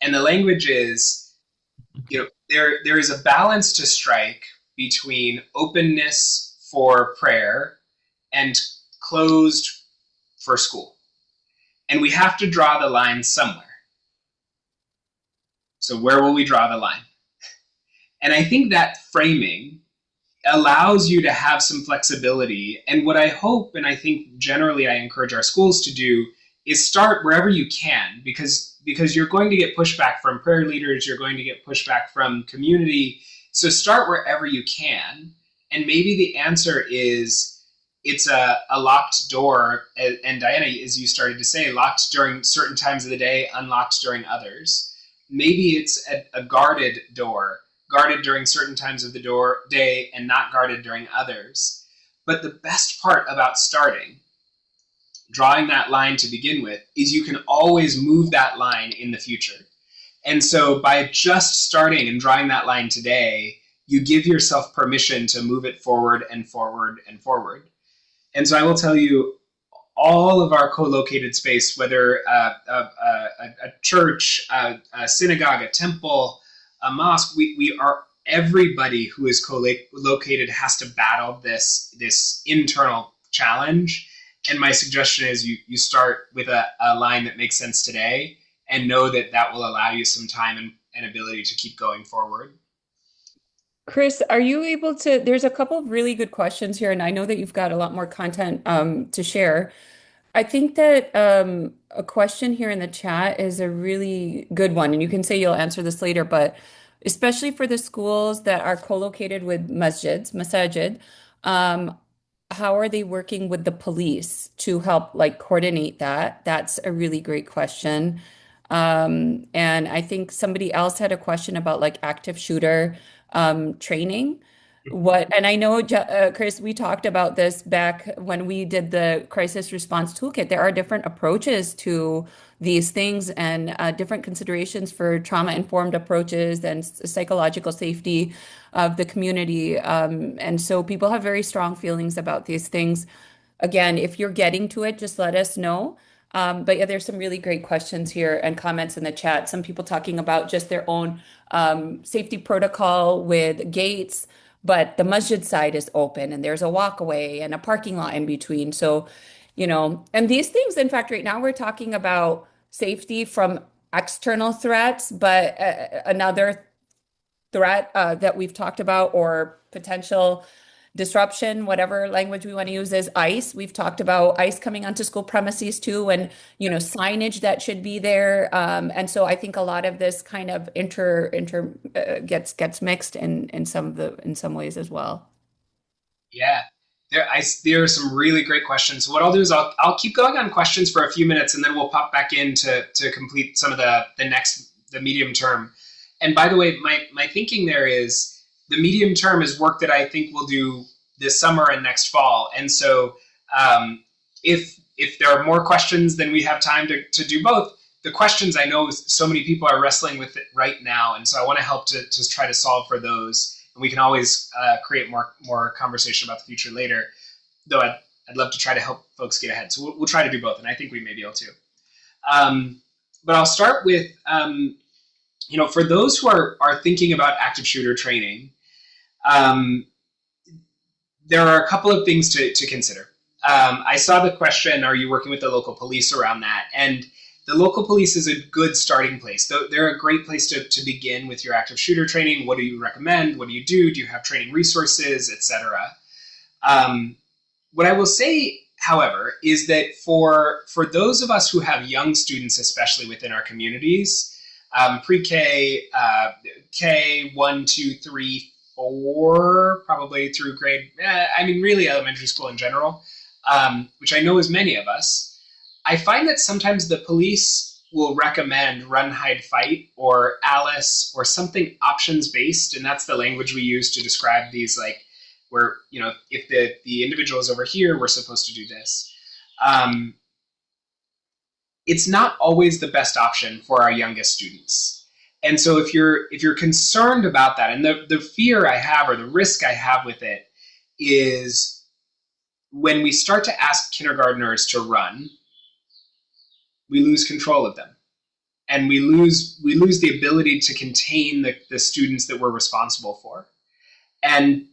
And the language is, there is a balance to strike between openness for prayer and closed for school. And we have to draw the line somewhere. So where will we draw the line? And I think that framing allows you to have some flexibility. And what I hope, and I think generally I encourage our schools to do, is start wherever you can, because you're going to get pushback from prayer leaders, you're going to get pushback from community. So start wherever you can. And maybe the answer is it's a locked door. And Diana, as you started to say, locked during certain times of the day, unlocked during others. Maybe it's a guarded door, guarded during certain times of the day and not guarded during others. But the best part about drawing that line to begin with, is you can always move that line in the future. And so by just starting and drawing that line today, you give yourself permission to move it forward and forward and forward. And so I will tell you, all of our co-located space, whether a church, a synagogue, a temple, a mosque, we are, everybody who is co-located has to battle this internal challenge. And my suggestion is you start with a line that makes sense today, and know that that will allow you some time and ability to keep going forward. Chris, are you able to? There's a couple of really good questions here, and I know that you've got a lot more content to share. I think that a question here in the chat is a really good one, and you can say you'll answer this later, but especially for the schools that are co-located with masajid, how are they working with the police to help like coordinate that? That's a really great question. And I think somebody else had a question about like active shooter training. And I know, Chris, we talked about this back when we did the crisis response toolkit. There are different approaches to these things and different considerations for trauma-informed approaches and psychological safety of the community. And so people have very strong feelings about these things. Again, if you're getting to it, just let us know. But yeah, there's some really great questions here and comments in the chat. Some people talking about just their own safety protocol with gates, but the masjid side is open and there's a walkway and a parking lot in between. So, and these things, in fact, right now we're talking about safety from external threats, but another threat that we've talked about or potential disruption, whatever language we want to use, is ICE. We've talked about ICE coming onto school premises too, and signage that should be there. And so I think a lot of this kind of gets mixed in some ways as well. Yeah, there are some really great questions. So what I'll do is I'll keep going on questions for a few minutes, and then we'll pop back in to complete some of the medium term. And by the way, my thinking there is, the medium term is work that I think we'll do this summer and next fall. And so if there are more questions than we have time to do both, the questions I know so many people are wrestling with it right now. And so I want to help to try to solve for those. And we can always create more conversation about the future later, though I'd love to try to help folks get ahead. So we'll try to do both, and I think we may be able to. But I'll start with, for those who are thinking about active shooter training, there are a couple of things to consider. I saw the question, are you working with the local police around that? And the local police is a good starting place. They're a great place to begin with your active shooter training. What do you recommend? What do you do? Do you have training resources, etc.? What I will say, however, is that for those of us who have young students, especially within our communities, pre-K, K, 1, 2, 3, 4, probably through grade, really elementary school in general, which I know is many of us, I find that sometimes the police will recommend run, hide, fight, or Alice, or something options-based, and that's the language we use to describe these, like, where, if the individual is over here, we're supposed to do this. It's not always the best option for our youngest students. And so if you're concerned about that, and the fear I have, or the risk I have with it, is when we start to ask kindergartners to run, we lose control of them. And we lose the ability to contain the students that we're responsible for. And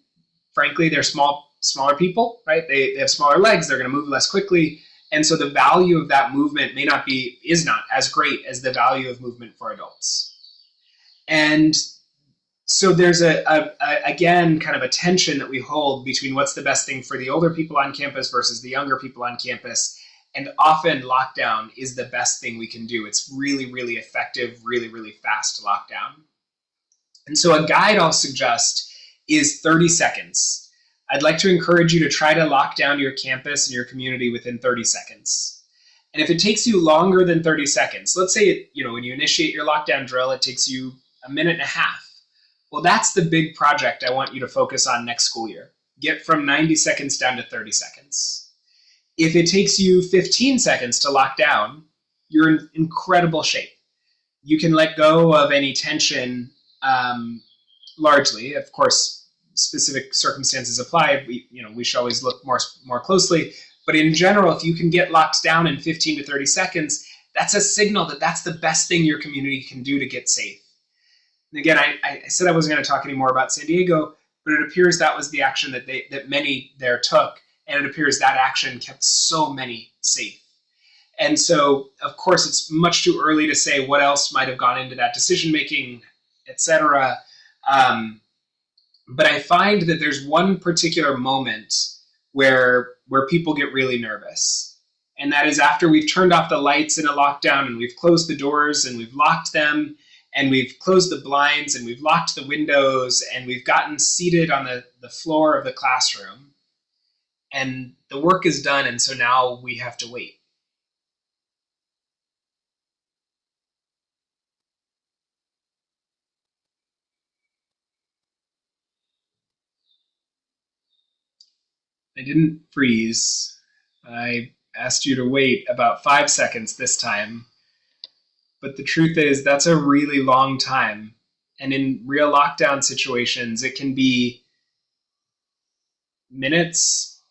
frankly, they're smaller people, right? They have smaller legs, they're going to move less quickly. And so the value of that movement is not as great as the value of movement for adults. And so there's again, kind of a tension that we hold between what's the best thing for the older people on campus versus the younger people on campus. And often lockdown is the best thing we can do. It's really, really effective, really, really fast lockdown. And so a guide I'll suggest is 30 seconds. I'd like to encourage you to try to lock down your campus and your community within 30 seconds. And if it takes you longer than 30 seconds, let's say, when you initiate your lockdown drill, it takes you a minute and a half. Well, that's the big project I want you to focus on next school year. Get from 90 seconds down to 30 seconds. If it takes you 15 seconds to lock down, you're in incredible shape. You can let go of any tension largely. Of course, specific circumstances apply. We should always look more closely. But in general, if you can get locked down in 15 to 30 seconds, that's a signal that that's the best thing your community can do to get safe. And again, I said I wasn't going to talk anymore about San Diego, but it appears that was the action that many there took, and it appears that action kept so many safe. And so, of course, it's much too early to say what else might have gone into that decision making, etc. But I find that there's one particular moment where people get really nervous. And that is after we've turned off the lights in a lockdown and we've closed the doors and we've locked them and we've closed the blinds and we've locked the windows and we've gotten seated on the floor of the classroom. And the work is done, and so now we have to wait. I didn't freeze. I asked you to wait about 5 seconds this time. But the truth is, that's a really long time. And in real lockdown situations, it can be minutes,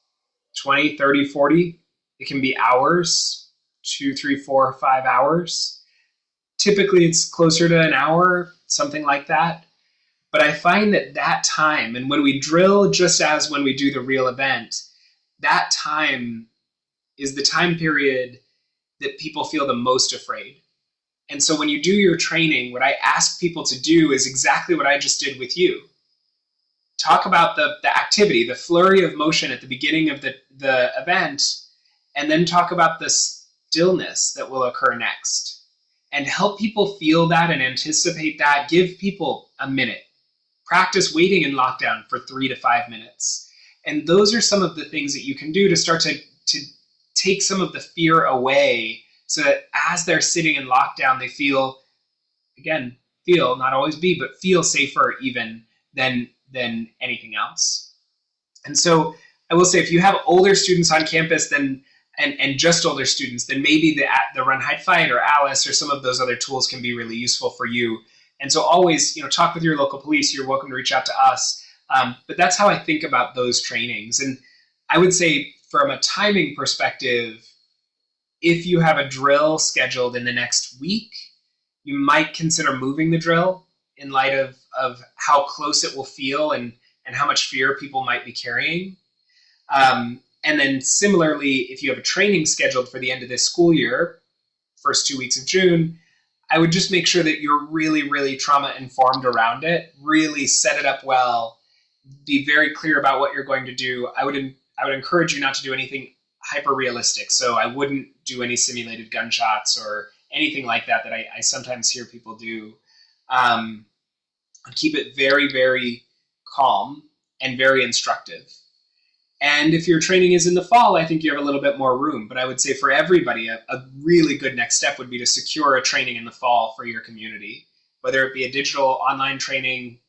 20, 30, 40. It can be hours, 2, 3, 4, 5 hours. Typically, it's closer to an hour, something like that. But I find that time, and when we drill, just as when we do the real event, that time is the time period that people feel the most afraid. And so when you do your training, what I ask people to do is exactly what I just did with you. Talk about the activity, the flurry of motion at the beginning of the event, and then talk about the stillness that will occur next. And help people feel that and anticipate that. Give people a minute. Practice waiting in lockdown for 3 to 5 minutes. And those are some of the things that you can do to start to take some of the fear away, so that as they're sitting in lockdown, they feel, not always but feel safer even than anything else. And so I will say, if you have older students on campus, then and just older students, then maybe the Run, Hide, Fight or Alice or some of those other tools can be really useful for you. And so always, talk with your local police. You're welcome to reach out to us. But that's how I think about those trainings. And I would say, from a timing perspective, if you have a drill scheduled in the next week, you might consider moving the drill in light of how close it will feel and how much fear people might be carrying. And then similarly, if you have a training scheduled for the end of this school year, first 2 weeks of June, I would just make sure that you're really, really trauma informed around it, really set it up well, be very clear about what you're going to do. I would encourage you not to do anything hyper realistic. So I wouldn't do any simulated gunshots or anything like that I sometimes hear people do. Keep it very, very calm and very instructive. And if your training is in the fall, I think you have a little bit more room. But I would say for everybody, a really good next step would be to secure a training in the fall for your community, whether it be a digital online training.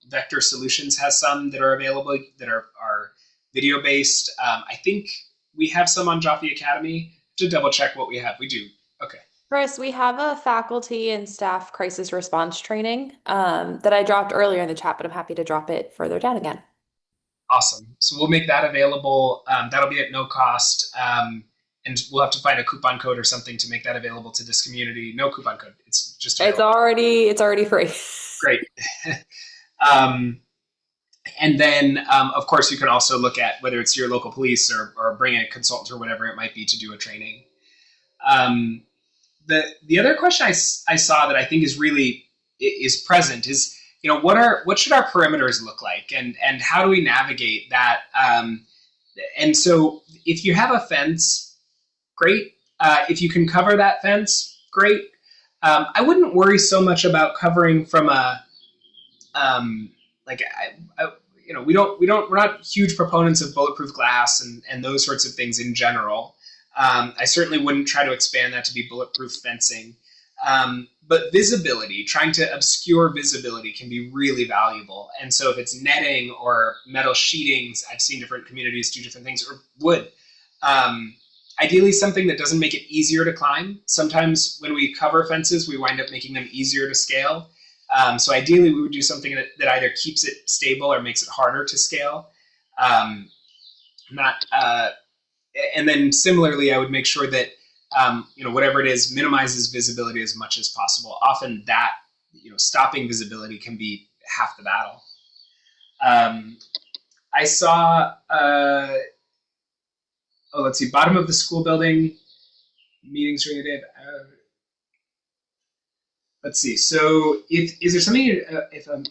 Vector Solutions has some that are available that are video-based. I think we have some on Joffe Academy. To double check what we have. We do. Okay. Chris, we have a faculty and staff crisis response training that I dropped earlier in the chat, but I'm happy to drop it further down again. Awesome. So we'll make that available. That'll be at no cost. And we'll have to find a coupon code or something to make that available to this community. No coupon code. It's just available. It's already free. Great. And then, of course, you can also look at whether it's your local police or bring a consultant or whatever it might be to do a training. The other question I saw that I think is present is, what should our perimeters look like, and how do we navigate that? And so if you have a fence, great. If you can cover that fence, great. I wouldn't worry so much about covering from we're not huge proponents of bulletproof glass and those sorts of things in general. I certainly wouldn't try to expand that to be bulletproof fencing. But visibility, trying to obscure visibility, can be really valuable. And so if it's netting or metal sheetings, I've seen different communities do different things, or wood. Ideally, something that doesn't make it easier to climb. Sometimes when we cover fences, we wind up making them easier to scale. So ideally, we would do something that either keeps it stable or makes it harder to scale. And then similarly, I would make sure that whatever it is minimizes visibility as much as possible. Often that stopping visibility can be half the battle. I saw let's see, bottom of the school building, meetings during the day. Let's see. So is there something if a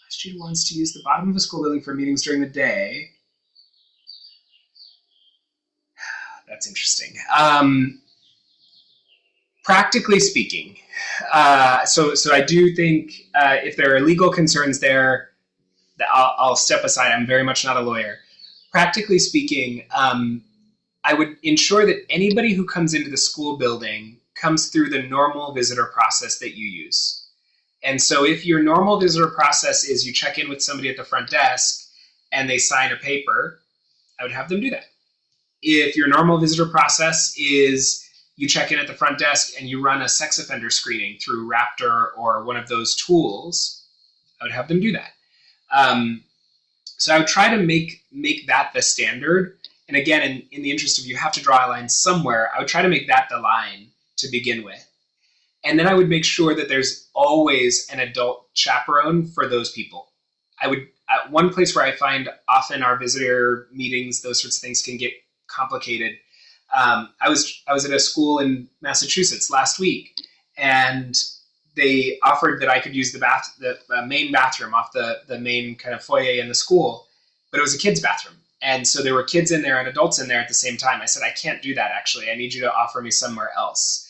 student wants to use the bottom of a school building for meetings during the day? That's interesting. Practically speaking, so I do think if there are legal concerns there, that I'll step aside. I'm very much not a lawyer. Practically speaking, I would ensure that anybody who comes into the school building comes through the normal visitor process that you use. And so if your normal visitor process is you check in with somebody at the front desk and they sign a paper, I would have them do that. If your normal visitor process is you check in at the front desk and you run a sex offender screening through Raptor or one of those tools, I would have them do that. So I would try to make that the standard. And again, in the interest of you have to draw a line somewhere, I would try to make that the line to begin with. And then I would make sure that there's always an adult chaperone for those people. One place where I find often our visitor meetings, those sorts of things can get complicated. I was at a school in Massachusetts last week, and they offered that I could use the main bathroom off the main kind of foyer in the school, but it was a kid's bathroom. And so there were kids in there and adults in there at the same time. I said, I can't do that, actually. I need you to offer me somewhere else,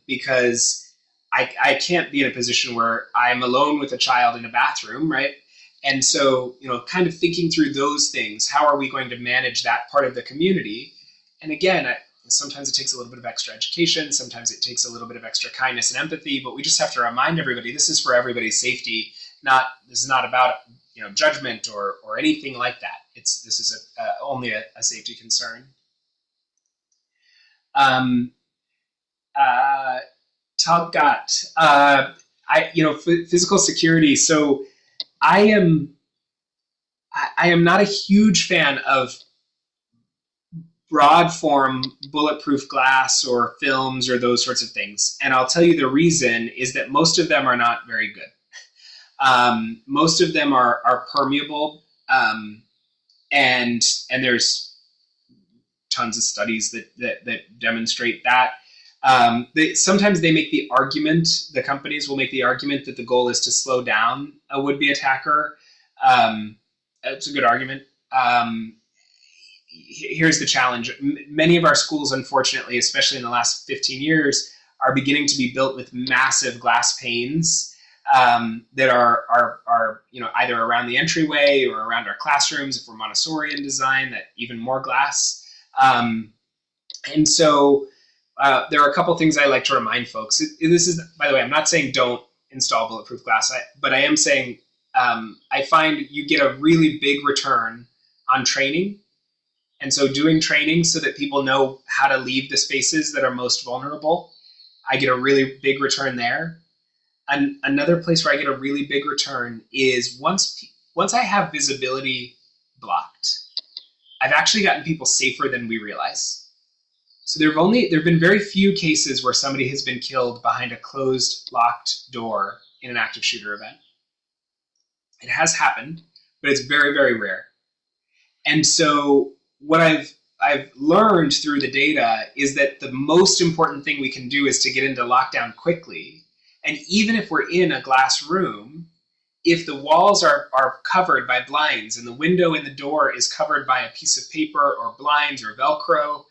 because I can't be in a position where I'm alone with a child in a bathroom, right? And so, kind of thinking through those things, how are we going to manage that part of the community? And again, sometimes it takes a little bit of extra education. Sometimes it takes a little bit of extra kindness and empathy, but we just have to remind everybody this is for everybody's safety. This is not about judgment or anything like that. This is only a safety concern. Talgat, physical security. So I am not a huge fan of broad form bulletproof glass or films or those sorts of things. And I'll tell you the reason is that most of them are not very good. Most of them are permeable, and there's tons of studies that demonstrate that. Sometimes they make the argument, the companies will make the argument that the goal is to slow down a would-be attacker. It's a good argument. Here's the challenge. Many of our schools, unfortunately, especially in the last 15 years, are beginning to be built with massive glass panes that are either around the entryway or around our classrooms. If we're Montessori in design, that even more glass. And so there are a couple things I like to remind folks. This is, by the way, I'm not saying don't install bulletproof glass, but I am saying I find you get a really big return on training. And so doing training so that people know how to leave the spaces that are most vulnerable, I get a really big return there. And another place where I get a really big return is once I have visibility blocked, I've actually gotten people safer than we realize. So there have been very few cases where somebody has been killed behind a closed, locked door in an active shooter event. It has happened, but it's very, very rare. And so what I've learned through the data is that the most important thing we can do is to get into lockdown quickly. And even if we're in a glass room, if the walls are covered by blinds and the window in the door is covered by a piece of paper or blinds or Velcro,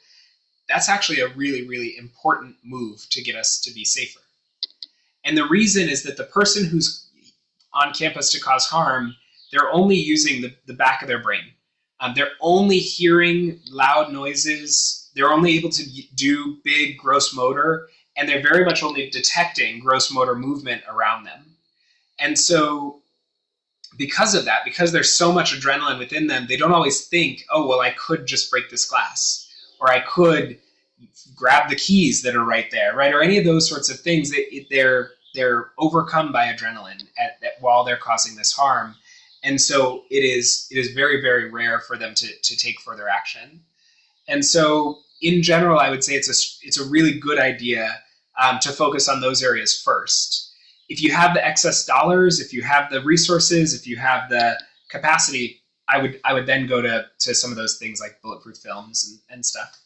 that's actually a really, really important move to get us to be safer. And the reason is that the person who's on campus to cause harm, they're only using the back of their brain. They're only hearing loud noises. They're only able to do big gross motor, and they're very much only detecting gross motor movement around them. And so because of that, because there's so much adrenaline within them, they don't always think, oh, well, I could just break this glass, or I could grab the keys that are right there, right? Or any of those sorts of things. they're overcome by adrenaline while they're causing this harm. And so it is very, very rare for them to take further action. And so in general, I would say it's a really good idea to focus on those areas first. If you have the excess dollars, if you have the resources, if you have the capacity, I would then go to some of those things like bulletproof films and stuff.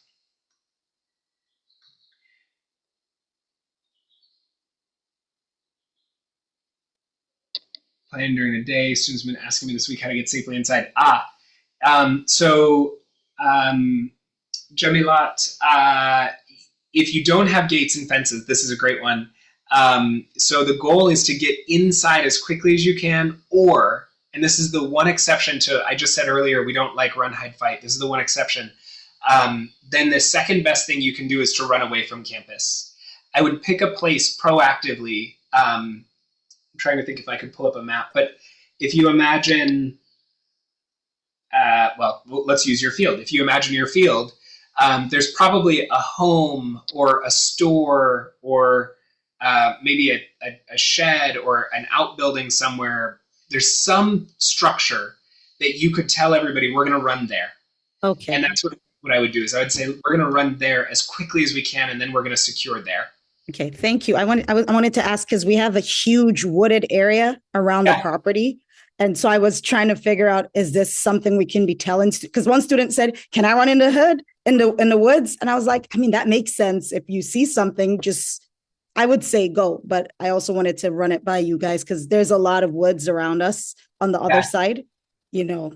Playing during the day. Students have been asking me this week how to get safely inside. Jamilat, if you don't have gates and fences, this is a great one. So the goal is to get inside as quickly as you can, or, and this is the one exception to, I just said earlier, we don't like run, hide, fight. This is the one exception. Then the second best thing you can do is to run away from campus. I would pick a place proactively. I'm trying to think if I could pull up a map, but if you imagine, well, let's use your field. If you imagine your field, there's probably a home or a store or maybe a shed or an outbuilding somewhere. There's some structure that you could tell everybody, we're going to run there. Okay. And that's what I would do is I would say, we're going to run there as quickly as we can, and then we're going to secure there. Okay, thank you. I wanted to ask, because we have a huge wooded area around the property. And so I was trying to figure out, is this something we can be telling? Because one student said, can I run in the hood, in the woods? And I was like, I mean, that makes sense. If you see something, I would say go. But I also wanted to run it by you guys, because there's a lot of woods around us on the other side, you know.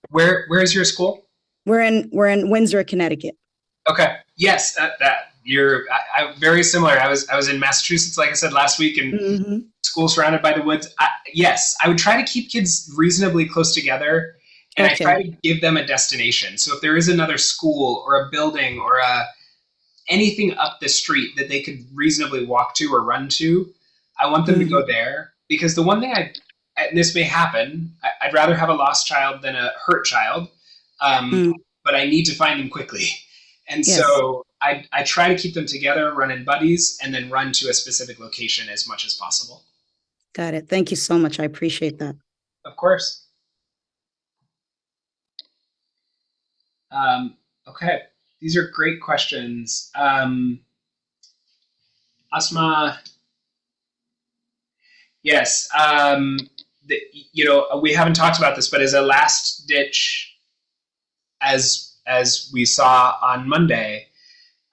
Where is your school? We're in Windsor, Connecticut. Okay. Yes, you're very similar. I was in Massachusetts, like I said last week, and school surrounded by the woods. Yes, I would try to keep kids reasonably close together, and I try to give them a destination. So if there is another school or a building or anything up the street that they could reasonably walk to or run to, I want them to go there. Because the one thing and this may happen, I'd rather have a lost child than a hurt child, but I need to find them quickly. And so I try to keep them together, run in buddies, and then run to a specific location as much as possible. Got it. Thank you so much. I appreciate that. Of course. Okay. These are great questions. Asma, yes. We haven't talked about this, but as a last ditch, as we saw on Monday,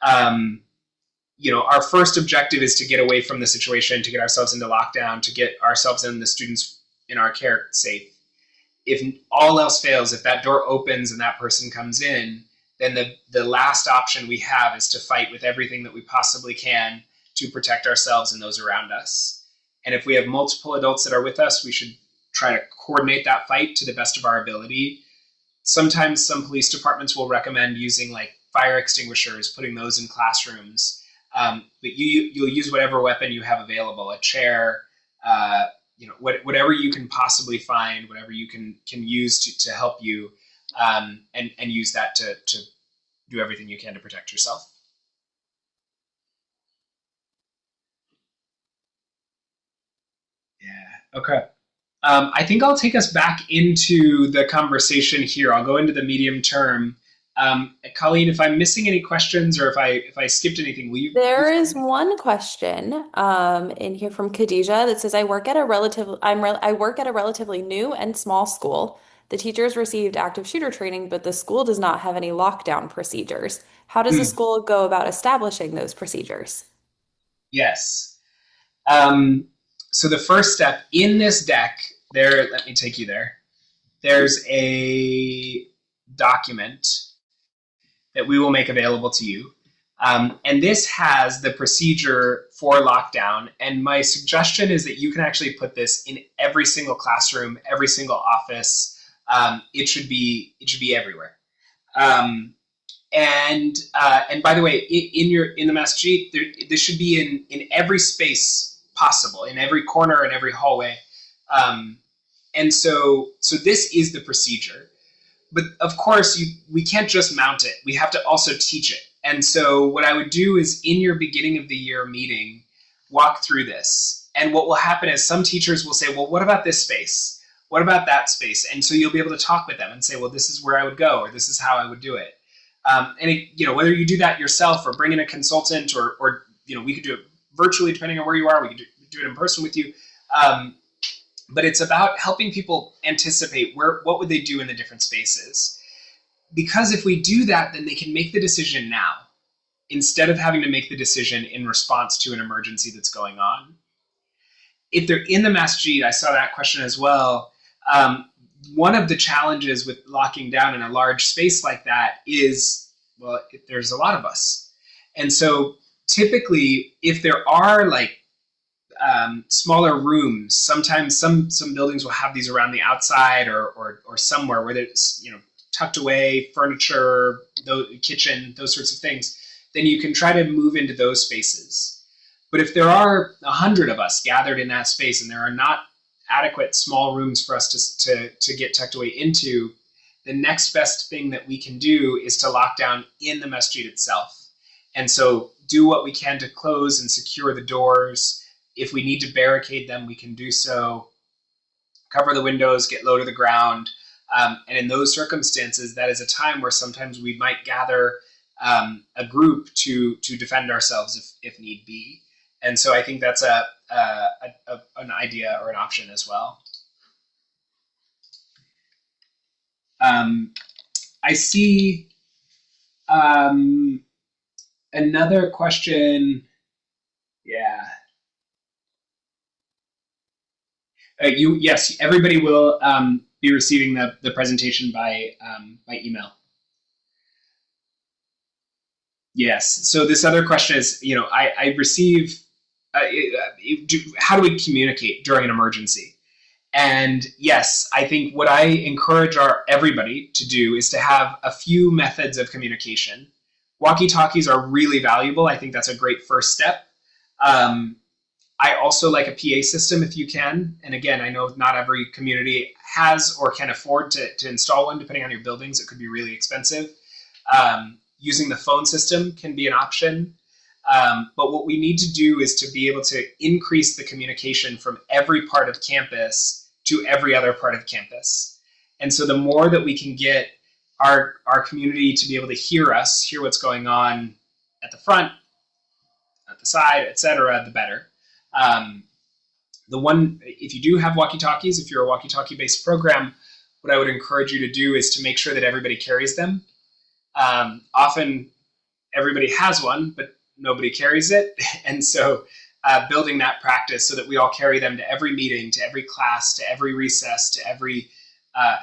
our first objective is to get away from the situation, to get ourselves into lockdown, to get ourselves and the students in our care safe. If all else fails, if that door opens and that person comes in, then the last option we have is to fight with everything that we possibly can to protect ourselves and those around us. And if we have multiple adults that are with us, we should try to coordinate that fight to the best of our ability. Sometimes some police departments will recommend using like fire extinguishers, putting those in classrooms. But you'll use whatever weapon you have available, a chair, whatever you can possibly find, whatever you can use to help you, and use that to do everything you can to protect yourself. Yeah, okay. I think I'll take us back into the conversation here. I'll go into the medium term. Colleen, if I'm missing any questions or if I skipped anything, will you? There is one question in here from Khadija that says, I work at a relatively new and small school. The teachers received active shooter training, but the school does not have any lockdown procedures. How does the school go about establishing those procedures? Yes. So the first step in this deck, let me take you there. There's a document that we will make available to you. And this has the procedure for lockdown. And my suggestion is that you can actually put this in every single classroom, every single office. It should be everywhere. And by the way, in the Master Sheet, this should be in every space possible, in every corner and every hallway. And so this is the procedure. But of course, we can't just mount it. We have to also teach it. And so what I would do is in your beginning of the year meeting, walk through this. And what will happen is some teachers will say, well, what about this space? What about that space? And so you'll be able to talk with them and say, well, this is where I would go, or this is how I would do it. Whether you do that yourself or bring in a consultant, or we could do it virtually depending on where you are. We could do it in person with you. But it's about helping people anticipate what would they do in the different spaces. Because if we do that, then they can make the decision now, instead of having to make the decision in response to an emergency that's going on. If they're in the masjid, I saw that question as well. One of the challenges with locking down in a large space like that is, well, there's a lot of us. And so typically, if there are smaller rooms, sometimes some buildings will have these around the outside or somewhere where there's, tucked away furniture, kitchen, those sorts of things, then you can try to move into those spaces. But if there are 100 of us gathered in that space and there are not adequate small rooms for us to get tucked away into, the next best thing that we can do is to lock down in the masjid itself. And so do what we can to close and secure the doors. If we need to barricade them, we can do so. Cover the windows, get low to the ground. And in those circumstances, that is a time where sometimes we might gather a group to defend ourselves if need be. And so I think that's an idea or an option as well. I see another question. Yeah. Yes, everybody will be receiving the presentation by email. Yes. So this other question is, I receive. How do we communicate during an emergency? And yes, I think what I encourage everybody to do is to have a few methods of communication. Walkie-talkies are really valuable. I think that's a great first step. I also like a PA system if you can. And again, I know not every community has or can afford to install one, depending on your buildings. It could be really expensive. Using the phone system can be an option. But what we need to do is to be able to increase the communication from every part of campus to every other part of campus. And so the more that we can get our community to be able to hear us, hear what's going on at the front, at the side, etc., the better. If you do have walkie-talkies, if you're a walkie-talkie based program, what I would encourage you to do is to make sure that everybody carries them. Often everybody has one, but nobody carries it. And so building that practice so that we all carry them to every meeting, to every class, to every recess, to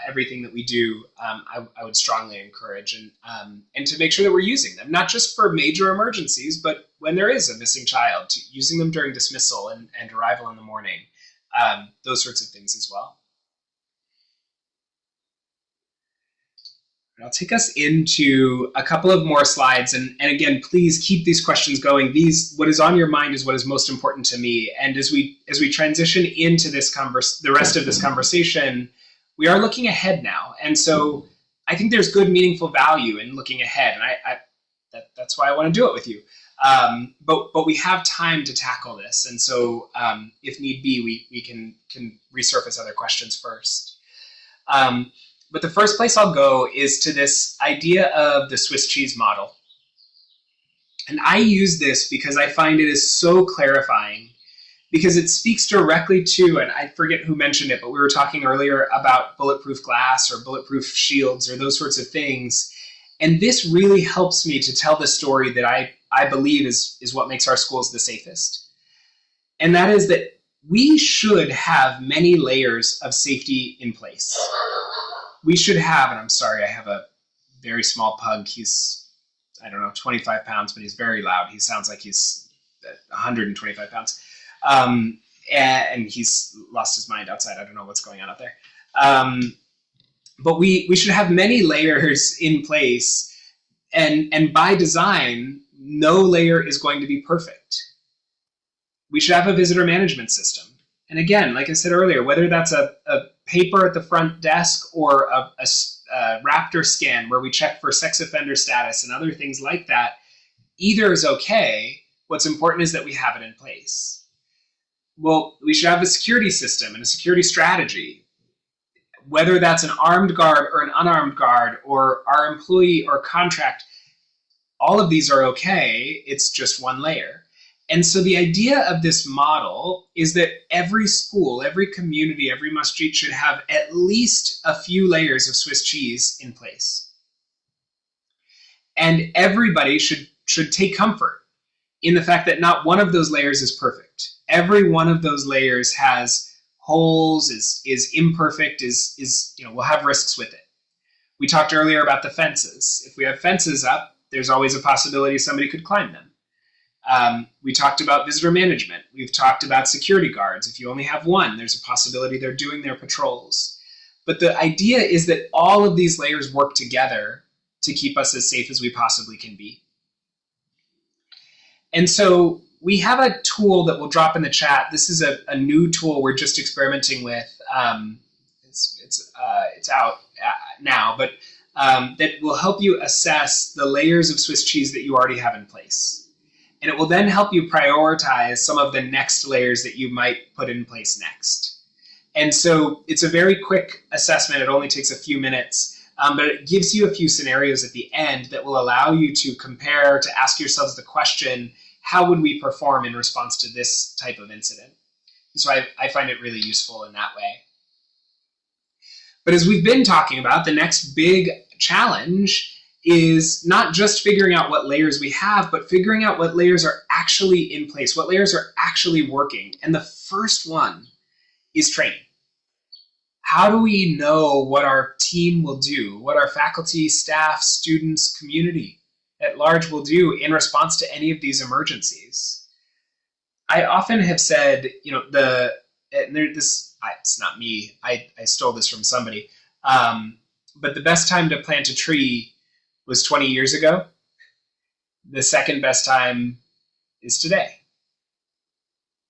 everything that we do, I would strongly encourage. And to make sure that we're using them, not just for major emergencies, but when there is a missing child, using them during dismissal and arrival in the morning, those sorts of things as well. I'll take us into a couple of more slides. And again, please keep these questions going. What is on your mind is what is most important to me. And as we transition into the rest of this conversation, we are looking ahead now. And so I think there's good, meaningful value in looking ahead. And that's why I want to do it with you. But we have time to tackle this. And so if need be, we can resurface other questions first. But the first place I'll go is to this idea of the Swiss cheese model. And I use this because I find it is so clarifying, because it speaks directly to, and I forget who mentioned it, but we were talking earlier about bulletproof glass or bulletproof shields or those sorts of things. And this really helps me to tell the story that I believe is what makes our schools the safest. And that is that we should have many layers of safety in place. We should have, and I'm sorry, I have a very small pug. He's, 25 pounds, but he's very loud. He sounds like he's 125 pounds. And he's lost his mind outside. I don't know what's going on out there. But we should have many layers in place. And by design, no layer is going to be perfect. We should have a visitor management system. And again, like I said earlier, whether that's a paper at the front desk or a Raptor scan where we check for sex offender status and other things like that, either is okay, What's important is that we have it in place. Well, we should have a security system and a security strategy. Whether that's an armed guard or an unarmed guard or our employee or contract, all of these are okay. It's just one layer. And so the idea of this model is that every school, every community, every masjid should have at least a few layers of Swiss cheese in place. And everybody should take comfort in the fact that not one of those layers is perfect. Every one of those layers has holes, is imperfect, will have risks with it. We talked earlier about the fences. If we have fences up, there's always a possibility somebody could climb them. We talked about visitor management. We've talked about security guards. If you only have one, there's a possibility they're doing their patrols. But the idea is that all of these layers work together to keep us as safe as we possibly can be. And so we have a tool that we'll drop in the chat. This is a new tool we're just experimenting with. It's out now, but that will help you assess the layers of Swiss cheese that you already have in place. And it will then help you prioritize some of the next layers that you might put in place next. And so it's a very quick assessment. It only takes a few minutes, but it gives you a few scenarios at the end that will allow you to compare, to ask yourselves the question, how would we perform in response to this type of incident? And so I find it really useful in that way. But as we've been talking about, the next big challenge is not just figuring out what layers we have, but figuring out what layers are actually in place, what layers are actually working. And the first one is training. How do we know what our team will do, what our faculty, staff, students, community at large will do in response to any of these emergencies? I often have said, it's not me, I stole this from somebody, but the best time to plant a tree was 20 years ago. The second best time is today.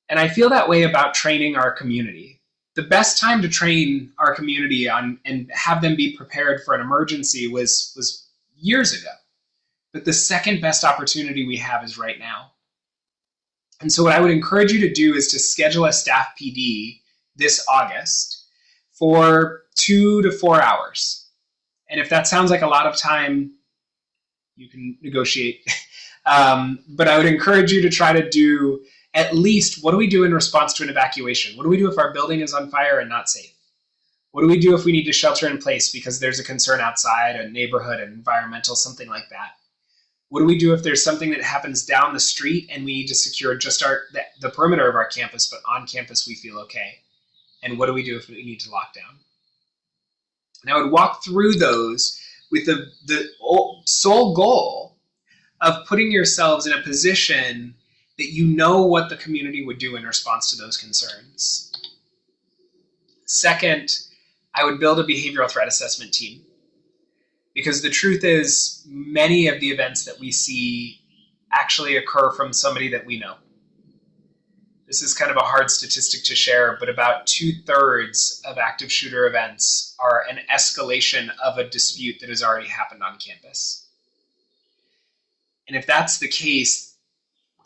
And I feel that way about training our community. The best time to train our community on and have them be prepared for an emergency was years ago. But the second best opportunity we have is right now. And so what I would encourage you to do is to schedule a staff PD this August for 2 to 4 hours. And if that sounds like a lot of time, you can negotiate. But I would encourage you to try to do at least, what do we do in response to an evacuation? What do we do if our building is on fire and not safe? What do we do if we need to shelter in place because there's a concern outside, a neighborhood, an environmental, something like that? What do we do if there's something that happens down the street and we need to secure just the perimeter of our campus, but on campus we feel okay? And what do we do if we need to lock down? And I would walk through those with the sole goal of putting yourselves in a position that you know what the community would do in response to those concerns. Second, I would build a behavioral threat assessment team. Because the truth is, many of the events that we see actually occur from somebody that we know. This is kind of a hard statistic to share, but about 2/3 of active shooter events are an escalation of a dispute that has already happened on campus. And if that's the case,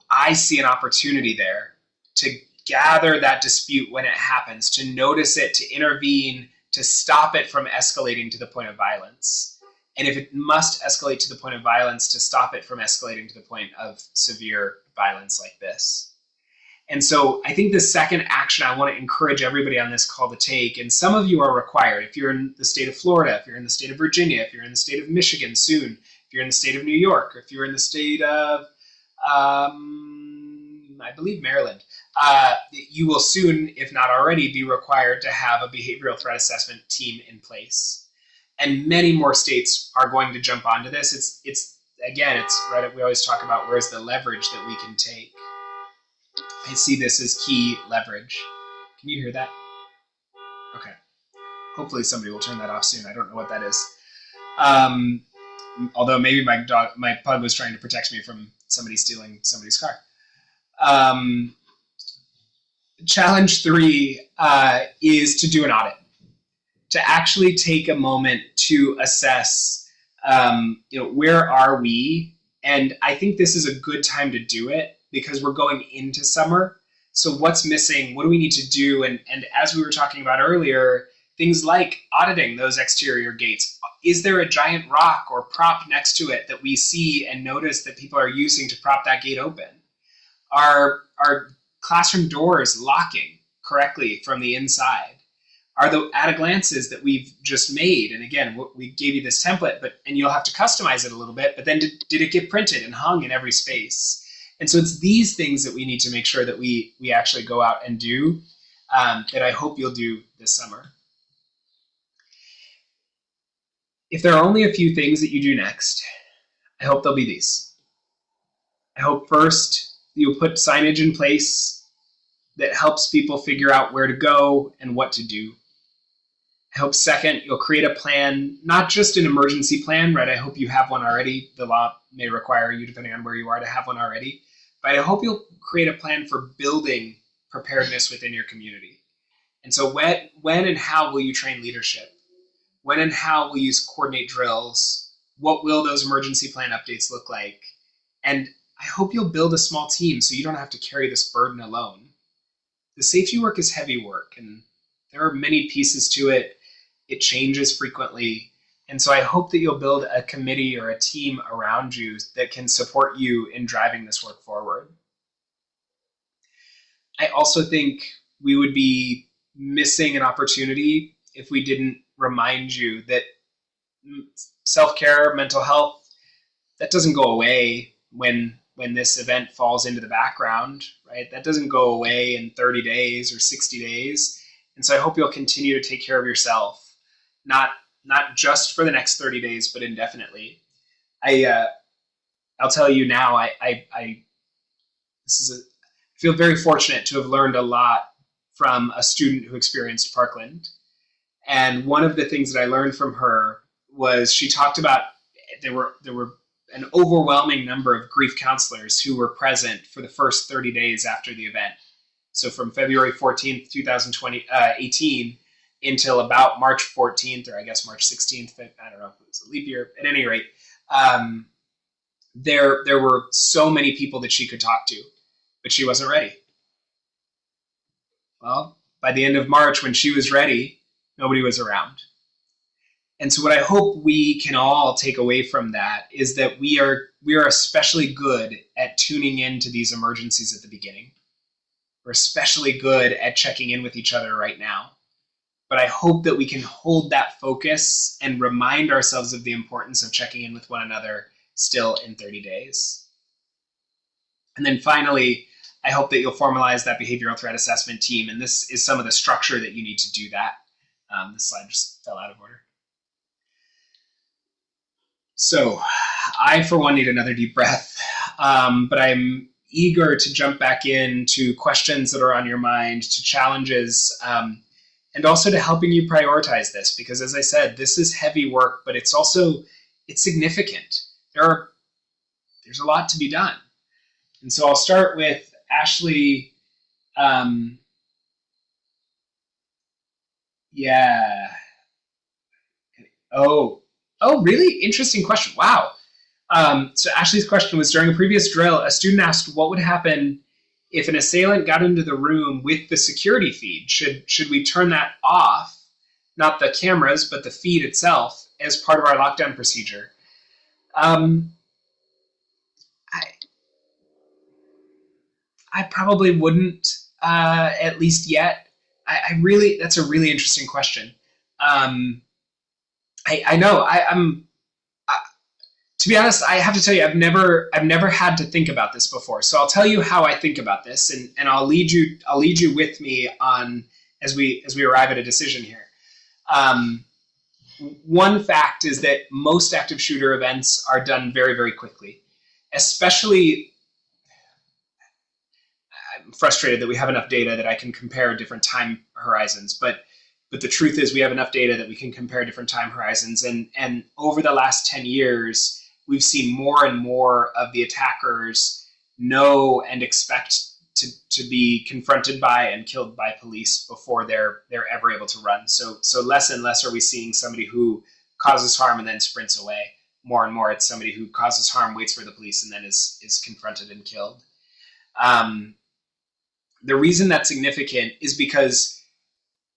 I see an opportunity there to gather that dispute when it happens, to notice it, to intervene, to stop it from escalating to the point of violence. And if it must escalate to the point of violence, to stop it from escalating to the point of severe violence like this. And so I think the second action I want to encourage everybody on this call to take, and some of you are required, if you're in the state of Florida, if you're in the state of Virginia, if you're in the state of Michigan soon, if you're in the state of New York, if you're in the state of, I believe Maryland, you will soon, if not already, be required to have a behavioral threat assessment team in place. And many more states are going to jump onto this. It's right. We always talk about where's the leverage that we can take. I see this as key leverage. Can you hear that? Okay. Hopefully somebody will turn that off soon. I don't know what that is. Although maybe my pug was trying to protect me from somebody stealing somebody's car. Challenge 3 is to do an audit. To actually take a moment to assess, where are we? And I think this is a good time to do it because we're going into summer. So what's missing? What do we need to do? And as we were talking about earlier, things like auditing those exterior gates. Is there a giant rock or prop next to it that we see and notice that people are using to prop that gate open? Are classroom doors locking correctly from the inside? Are the at-a-glances that we've just made, and again, we gave you this template, and you'll have to customize it a little bit, but then did it get printed and hung in every space? And so it's these things that we need to make sure that we actually go out and do, that I hope you'll do this summer. If there are only a few things that you do next, I hope they'll be these. I hope first you'll put signage in place that helps people figure out where to go and what to do. I hope second, you'll create a plan, not just an emergency plan, right? I hope you have one already. The law may require you, depending on where you are, to have one already. But I hope you'll create a plan for building preparedness within your community. And so when and how will you train leadership? When and how will you coordinate drills? What will those emergency plan updates look like? And I hope you'll build a small team so you don't have to carry this burden alone. The safety work is heavy work, and there are many pieces to it. It changes frequently. And so I hope that you'll build a committee or a team around you that can support you in driving this work forward. I also think we would be missing an opportunity if we didn't remind you that self-care, mental health, that doesn't go away when this event falls into the background, right? That doesn't go away in 30 days or 60 days. And so I hope you'll continue to take care of yourself, not just for the next 30 days, but indefinitely. I'll tell you now, I feel very fortunate to have learned a lot from a student who experienced Parkland. And one of the things that I learned from her was she talked about there were an overwhelming number of grief counselors who were present for the first 30 days after the event. So from February 14th, 2018 until about March 14th, or I guess March 16th, I don't know if it was a leap year. At any rate, there were so many people that she could talk to, but she wasn't ready. Well, by the end of March, when she was ready, nobody was around. And so what I hope we can all take away from that is that we are especially good at tuning into these emergencies at the beginning. We're especially good at checking in with each other right now. But I hope that we can hold that focus and remind ourselves of the importance of checking in with one another still in 30 days. And then finally, I hope that you'll formalize that behavioral threat assessment team. And this is some of the structure that you need to do that. This slide just fell out of order. So I, for one, need another deep breath, but I'm eager to jump back into questions that are on your mind, to challenges, and also to helping you prioritize this, because as I said, this is heavy work, but it's significant. There's a lot to be done. And so I'll start with Ashley. Yeah. Oh, really? Interesting question. Wow. So Ashley's question was, during a previous drill, a student asked what would happen if an assailant got into the room with the security feed. Should we turn that off, not the cameras, but the feed itself, as part of our lockdown procedure? I probably wouldn't, at least yet. That's a really interesting question. I know. To be honest, I have to tell you, I've never had to think about this before. So I'll tell you how I think about this, and I'll lead you with me on as we arrive at a decision here. One fact is that most active shooter events are done very, very quickly. Especially, I'm frustrated that we have enough data that I can compare different time horizons, but the truth is we have enough data that we can compare different time horizons. And over the last 10 years, we've seen more and more of the attackers know and expect to be confronted by and killed by police before they're ever able to run. So less and less are we seeing somebody who causes harm and then sprints away. More and more it's somebody who causes harm, waits for the police, and then is confronted and killed. The reason that's significant is because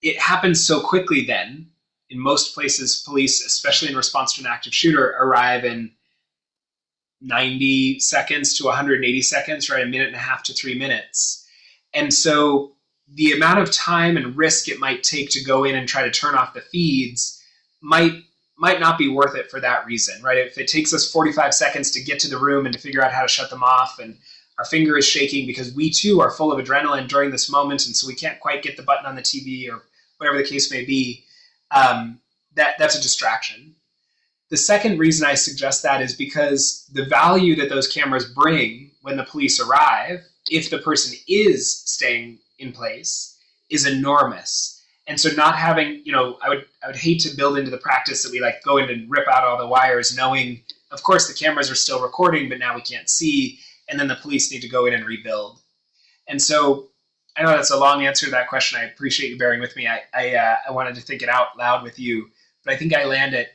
it happens so quickly then. In most places, police, especially in response to an active shooter, arrive in 90 seconds to 180 seconds, right? A minute and a half to 3 minutes. And so the amount of time and risk it might take to go in and try to turn off the feeds might not be worth it for that reason, right? If it takes us 45 seconds to get to the room and to figure out how to shut them off, and our finger is shaking because we too are full of adrenaline during this moment, and so we can't quite get the button on the TV or whatever the case may be, that's a distraction. The second reason I suggest that is because the value that those cameras bring when the police arrive, if the person is staying in place, is enormous. And so not having, I would hate to build into the practice that we like go in and rip out all the wires, knowing, of course, the cameras are still recording, but now we can't see, and then the police need to go in and rebuild. And so I know that's a long answer to that question. I appreciate you bearing with me. I wanted to think it out loud with you, but I think I land it.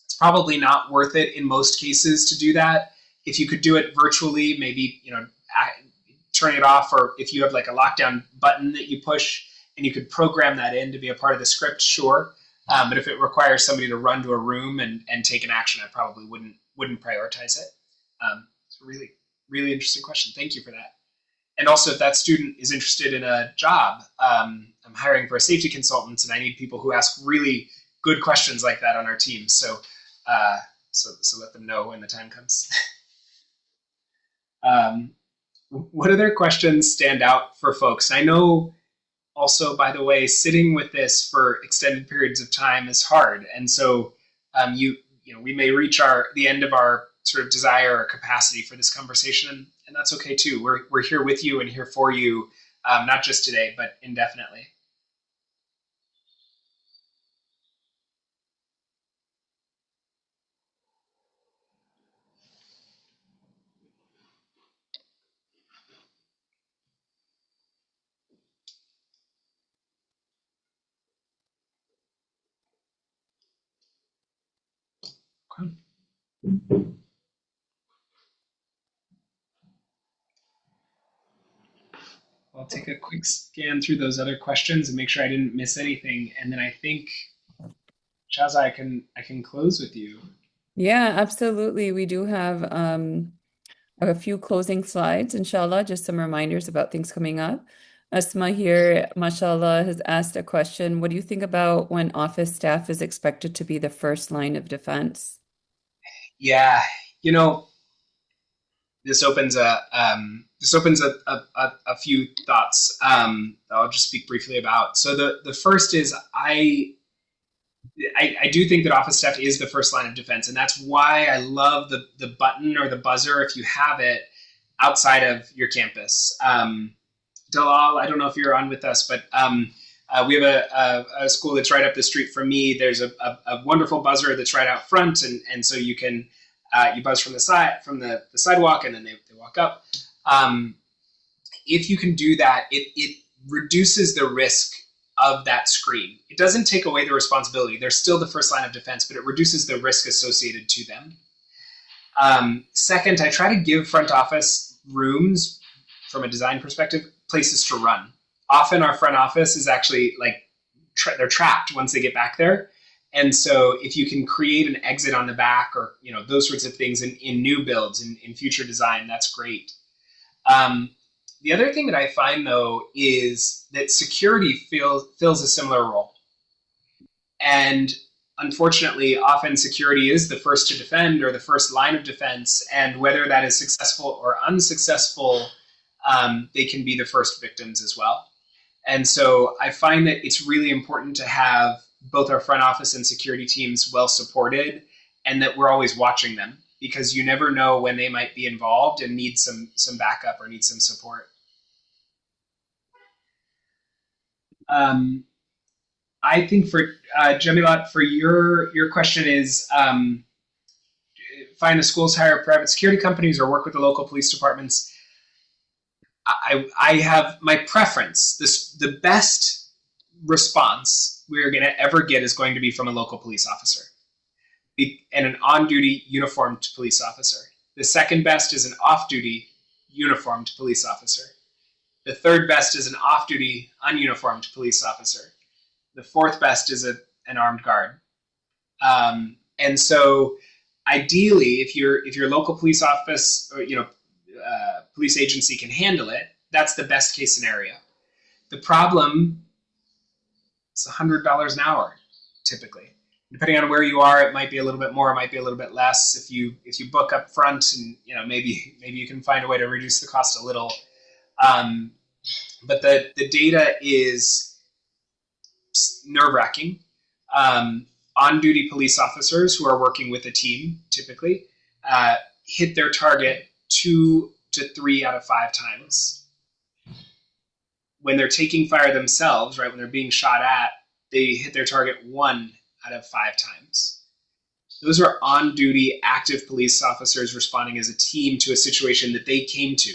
It's probably not worth it in most cases to do that. If you could do it virtually, maybe, turn it off, or if you have like a lockdown button that you push and you could program that in to be a part of the script, sure. But if it requires somebody to run to a room and take an action, I probably wouldn't prioritize it. It's a really, really interesting question. Thank you for that. And also, if that student is interested in a job, I'm hiring for a safety consultant, and I need people who ask really good questions like that on our team. So let them know when the time comes. What other questions stand out for folks? I know also, by the way, sitting with this for extended periods of time is hard. And so we may reach the end of our sort of desire or capacity for this conversation, and that's okay too. We're here with you and here for you, not just today, but indefinitely. Okay. I'll take a quick scan through those other questions and make sure I didn't miss anything. And then I think, Shaza, I can close with you. Yeah, absolutely. We do have a few closing slides, inshallah, just some reminders about things coming up. Asma here, mashallah, has asked a question. What do you think about when office staff is expected to be the first line of defense? Yeah, this opens a few thoughts. I'll just speak briefly about. So the first is I do think that office staff is the first line of defense, and that's why I love the button or the buzzer, if you have it, outside of your campus. Dalal, I don't know if you're on with us, but we have a school that's right up the street from me. There's a wonderful buzzer that's right out front, and so you can you buzz from the sidewalk, and then they walk up. If you can do that, it reduces the risk of that screen. It doesn't take away the responsibility. They're still the first line of defense, but it reduces the risk associated to them. Second, I try to give front office rooms, from a design perspective, places to run. Often our front office is actually they're trapped once they get back there. And so if you can create an exit on the back, or those sorts of things in new builds, in future design, that's great. The other thing that I find, though, is that security fills a similar role. And unfortunately, often security is the first to defend, or the first line of defense. And whether that is successful or unsuccessful, they can be the first victims as well. And so I find that it's really important to have both our front office and security teams well supported, and that we're always watching them, because you never know when they might be involved and need some backup or need some support. I think for Jamilat, for your question is find the schools, hire private security companies, or work with the local police departments. I have my preference. The best response we're going to ever get is going to be from a local police officer and an on-duty uniformed police officer. The second best is an off-duty uniformed police officer. The third best is an off-duty ununiformed police officer. The fourth best is an armed guard. And so ideally, if your local police office or police agency can handle it, that's the best case scenario. The problem is $100 an hour, typically. Depending on where you are, it might be a little bit more, it might be a little bit less. If you book up front, and maybe you can find a way to reduce the cost a little. But the data is nerve-wracking. On-duty police officers who are working with a team, typically, hit their target 2 to 3 out of 5 times. When they're taking fire themselves, right, when they're being shot at, they hit their target 1 out of 5 times. Those are on-duty active police officers responding as a team to a situation that they came to.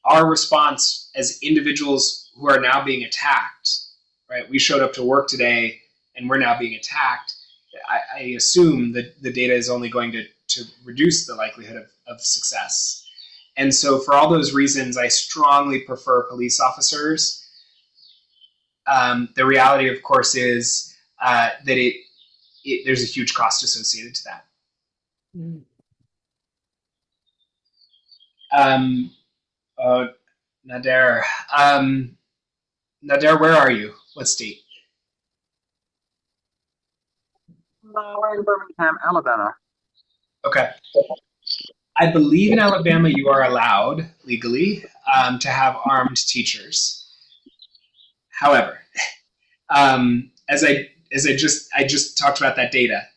Our response as individuals who are now being attacked, right? We showed up to work today and we're now being attacked. I assume that the data is only going to reduce the likelihood of success. And so for all those reasons, I strongly prefer police officers. The reality, of course, is that there's a huge cost associated to that. Nader. Nader, where are you? What state? We're in Birmingham, Alabama. Okay. I believe in Alabama you are allowed legally to have armed teachers. However, as I just talked about that data,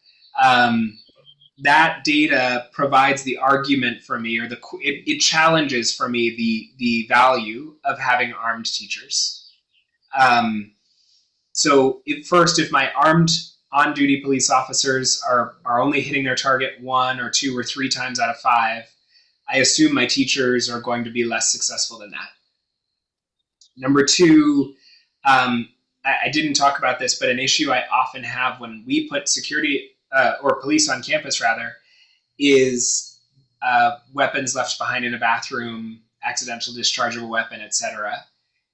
that data provides the argument for me, or it challenges for me the value of having armed teachers. So if my armed on-duty police officers are only hitting their target 1 or 2 or 3 times out of 5, I assume my teachers are going to be less successful than that. Number 2, I didn't talk about this, but an issue I often have when we put security or police on campus, rather, is weapons left behind in a bathroom, accidental discharge of a weapon, etc.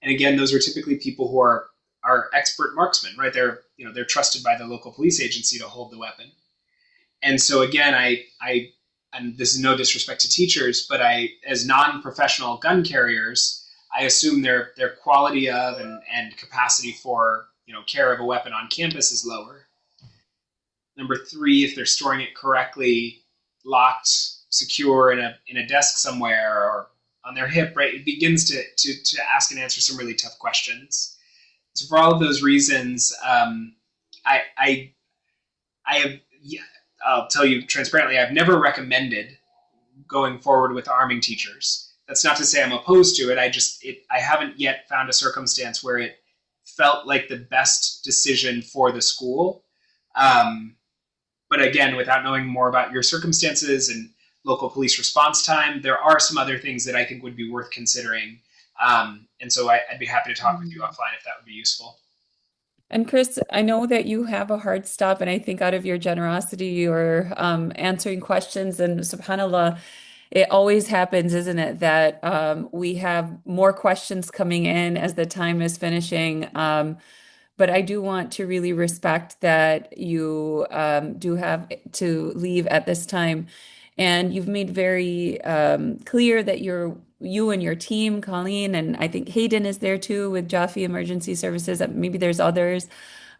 And again, those are typically people who are expert marksmen, right? They're trusted by the local police agency to hold the weapon. And so again, and this is no disrespect to teachers, but as non-professional gun carriers, I assume their quality of and capacity for care of a weapon on campus is lower. Number 3, if they're storing it correctly, locked, secure in a desk somewhere or on their hip, right? It begins to ask and answer some really tough questions. So for all of those reasons, I'll tell you transparently, I've never recommended going forward with arming teachers. That's not to say I'm opposed to it. I haven't yet found a circumstance where it felt like the best decision for the school. But again, without knowing more about your circumstances and local police response time, there are some other things that I think would be worth considering. And so I'd be happy to talk with you offline if that would be useful. And Chris, I know that you have a hard stop, and I think out of your generosity, you're answering questions, and subhanAllah, it always happens, isn't it, that we have more questions coming in as the time is finishing. But I do want to really respect that you do have to leave at this time. And you've made very clear that you and your team, Colleen, and I think Hayden is there too with Joffe Emergency Services, maybe there's others,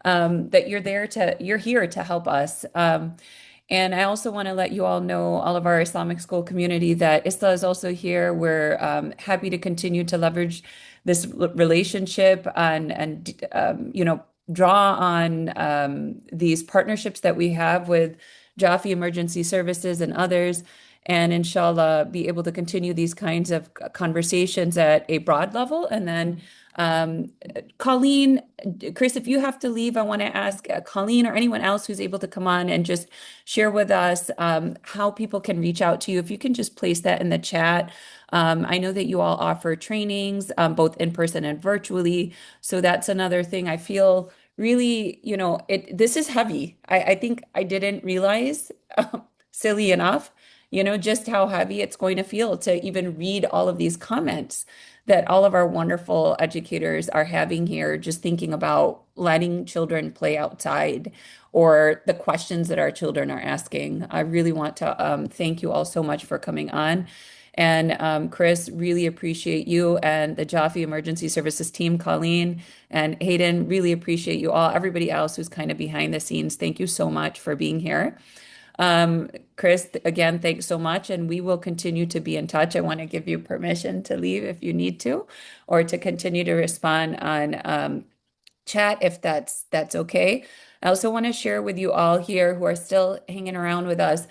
that you're here to help us. And I also want to let you all know, all of our Islamic school community, that ISLA is also here. We're happy to continue to leverage this relationship and draw on these partnerships that we have with Joffe Emergency Services and others, and inshallah be able to continue these kinds of conversations at a broad level. And then Colleen, Chris, if you have to leave, I want to ask Colleen or anyone else who's able to come on and just share with us how people can reach out to you. If you can just place that in the chat. I know that you all offer trainings, both in person and virtually. So that's another thing I feel really, this is heavy. I think I didn't realize, silly enough, just how heavy it's going to feel to even read all of these comments that all of our wonderful educators are having here, just thinking about letting children play outside or the questions that our children are asking. I really want to thank you all so much for coming on. And Chris, really appreciate you and the Joffe Emergency Services team, Colleen and Hayden, really appreciate you all. Everybody else who's kind of behind the scenes, thank you so much for being here. Chris, again, thanks so much, and we will continue to be in touch. I want to give you permission to leave if you need to, or to continue to respond on chat if that's okay. I also want to share with you all here who are still hanging around with us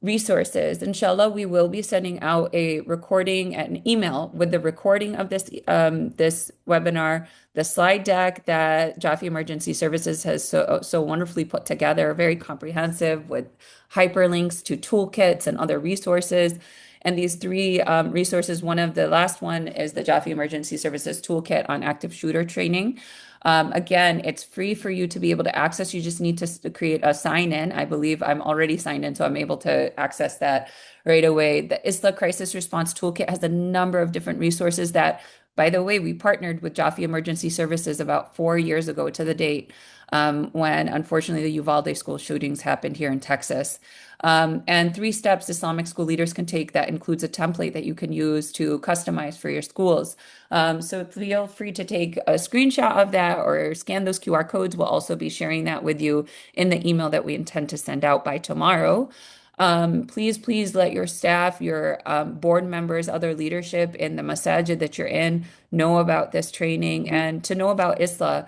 resources. Inshallah, we will be sending out a recording and an email with the recording of this webinar, the slide deck that Joffe Emergency Services has so wonderfully put together, very comprehensive with hyperlinks to toolkits and other resources. And these three resources, the last one is the Joffe Emergency Services Toolkit on active shooter training. Again, it's free for you to be able to access. You just need to create a sign in. I believe I'm already signed in, so I'm able to access that right away. The ISLA Crisis Response Toolkit has a number of different resources that, by the way, we partnered with Joffe Emergency Services about 4 years ago to the date, when unfortunately the Uvalde school shootings happened here in Texas. And 3 steps Islamic school leaders can take that includes a template that you can use to customize for your schools. So feel free to take a screenshot of that or scan those QR codes. We'll also be sharing that with you in the email that we intend to send out by tomorrow. Please let your staff, your board members, other leadership in the masajid that you're in know about this training and to know about ISLA.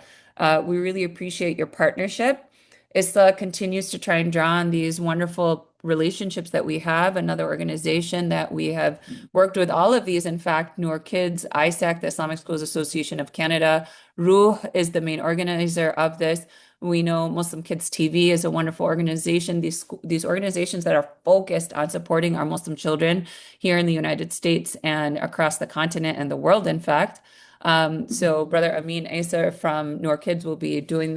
We really appreciate your partnership. ISLA continues to try and draw on these wonderful relationships that we have. Another organization that we have worked with all of these, in fact, Noor Kids, ISAC, the Islamic Schools Association of Canada, Ruh is the main organizer of this. We know Muslim Kids TV is a wonderful organization. These organizations that are focused on supporting our Muslim children here in the United States and across the continent and the world, in fact. So Brother Amin Acer from Noor Kids will be doing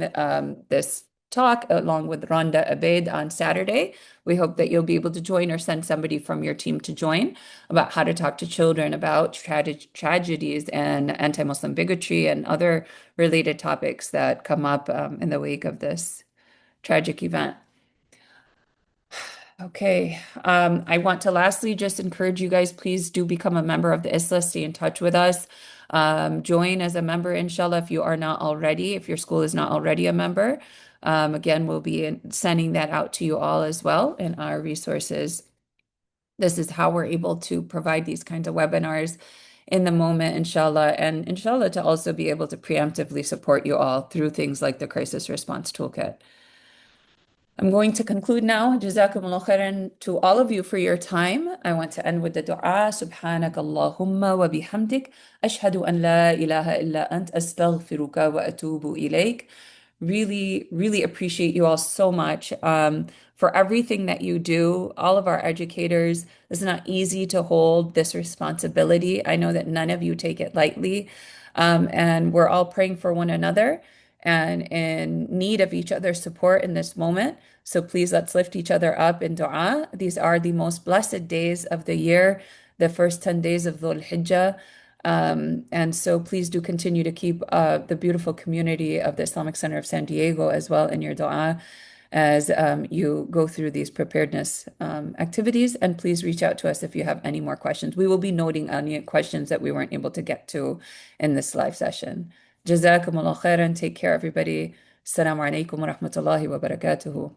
this talk along with Rhonda Abeid on Saturday. We hope that you'll be able to join or send somebody from your team to join about how to talk to children about tragedies and anti-Muslim bigotry and other related topics that come up in the wake of this tragic event. Okay, I want to lastly just encourage you guys, please do become a member of the ISLA, stay in touch with us. Join as a member, inshallah, if you are not already, if your school is not already a member. Again, we'll be sending that out to you all as well in our resources. This is how we're able to provide these kinds of webinars in the moment, inshallah, and inshallah to also be able to preemptively support you all through things like the Crisis Response Toolkit. I'm going to conclude now. Jazakumullah khairan to all of you for your time. I want to end with the dua. Subhanak Allahumma wa bihamdik. Ashhadu an la ilaha illa ant astaghfiruka wa atubu ilayk. Really appreciate you all so much for everything that you do. All of our educators, it's not easy to hold this responsibility. I know that none of you take it lightly. And we're all praying for one another and in need of each other's support in this moment. So please let's lift each other up in dua. These are the most blessed days of the year, the first 10 days of Dhul Hijjah. And so please do continue to keep the beautiful community of the Islamic Center of San Diego as well in your dua as you go through these preparedness activities. And please reach out to us if you have any more questions. We will be noting any questions that we weren't able to get to in this live session. Jazakumullah khairan. Take care, everybody. Assalamu alaikum wa rahmatullahi wa barakatuhu.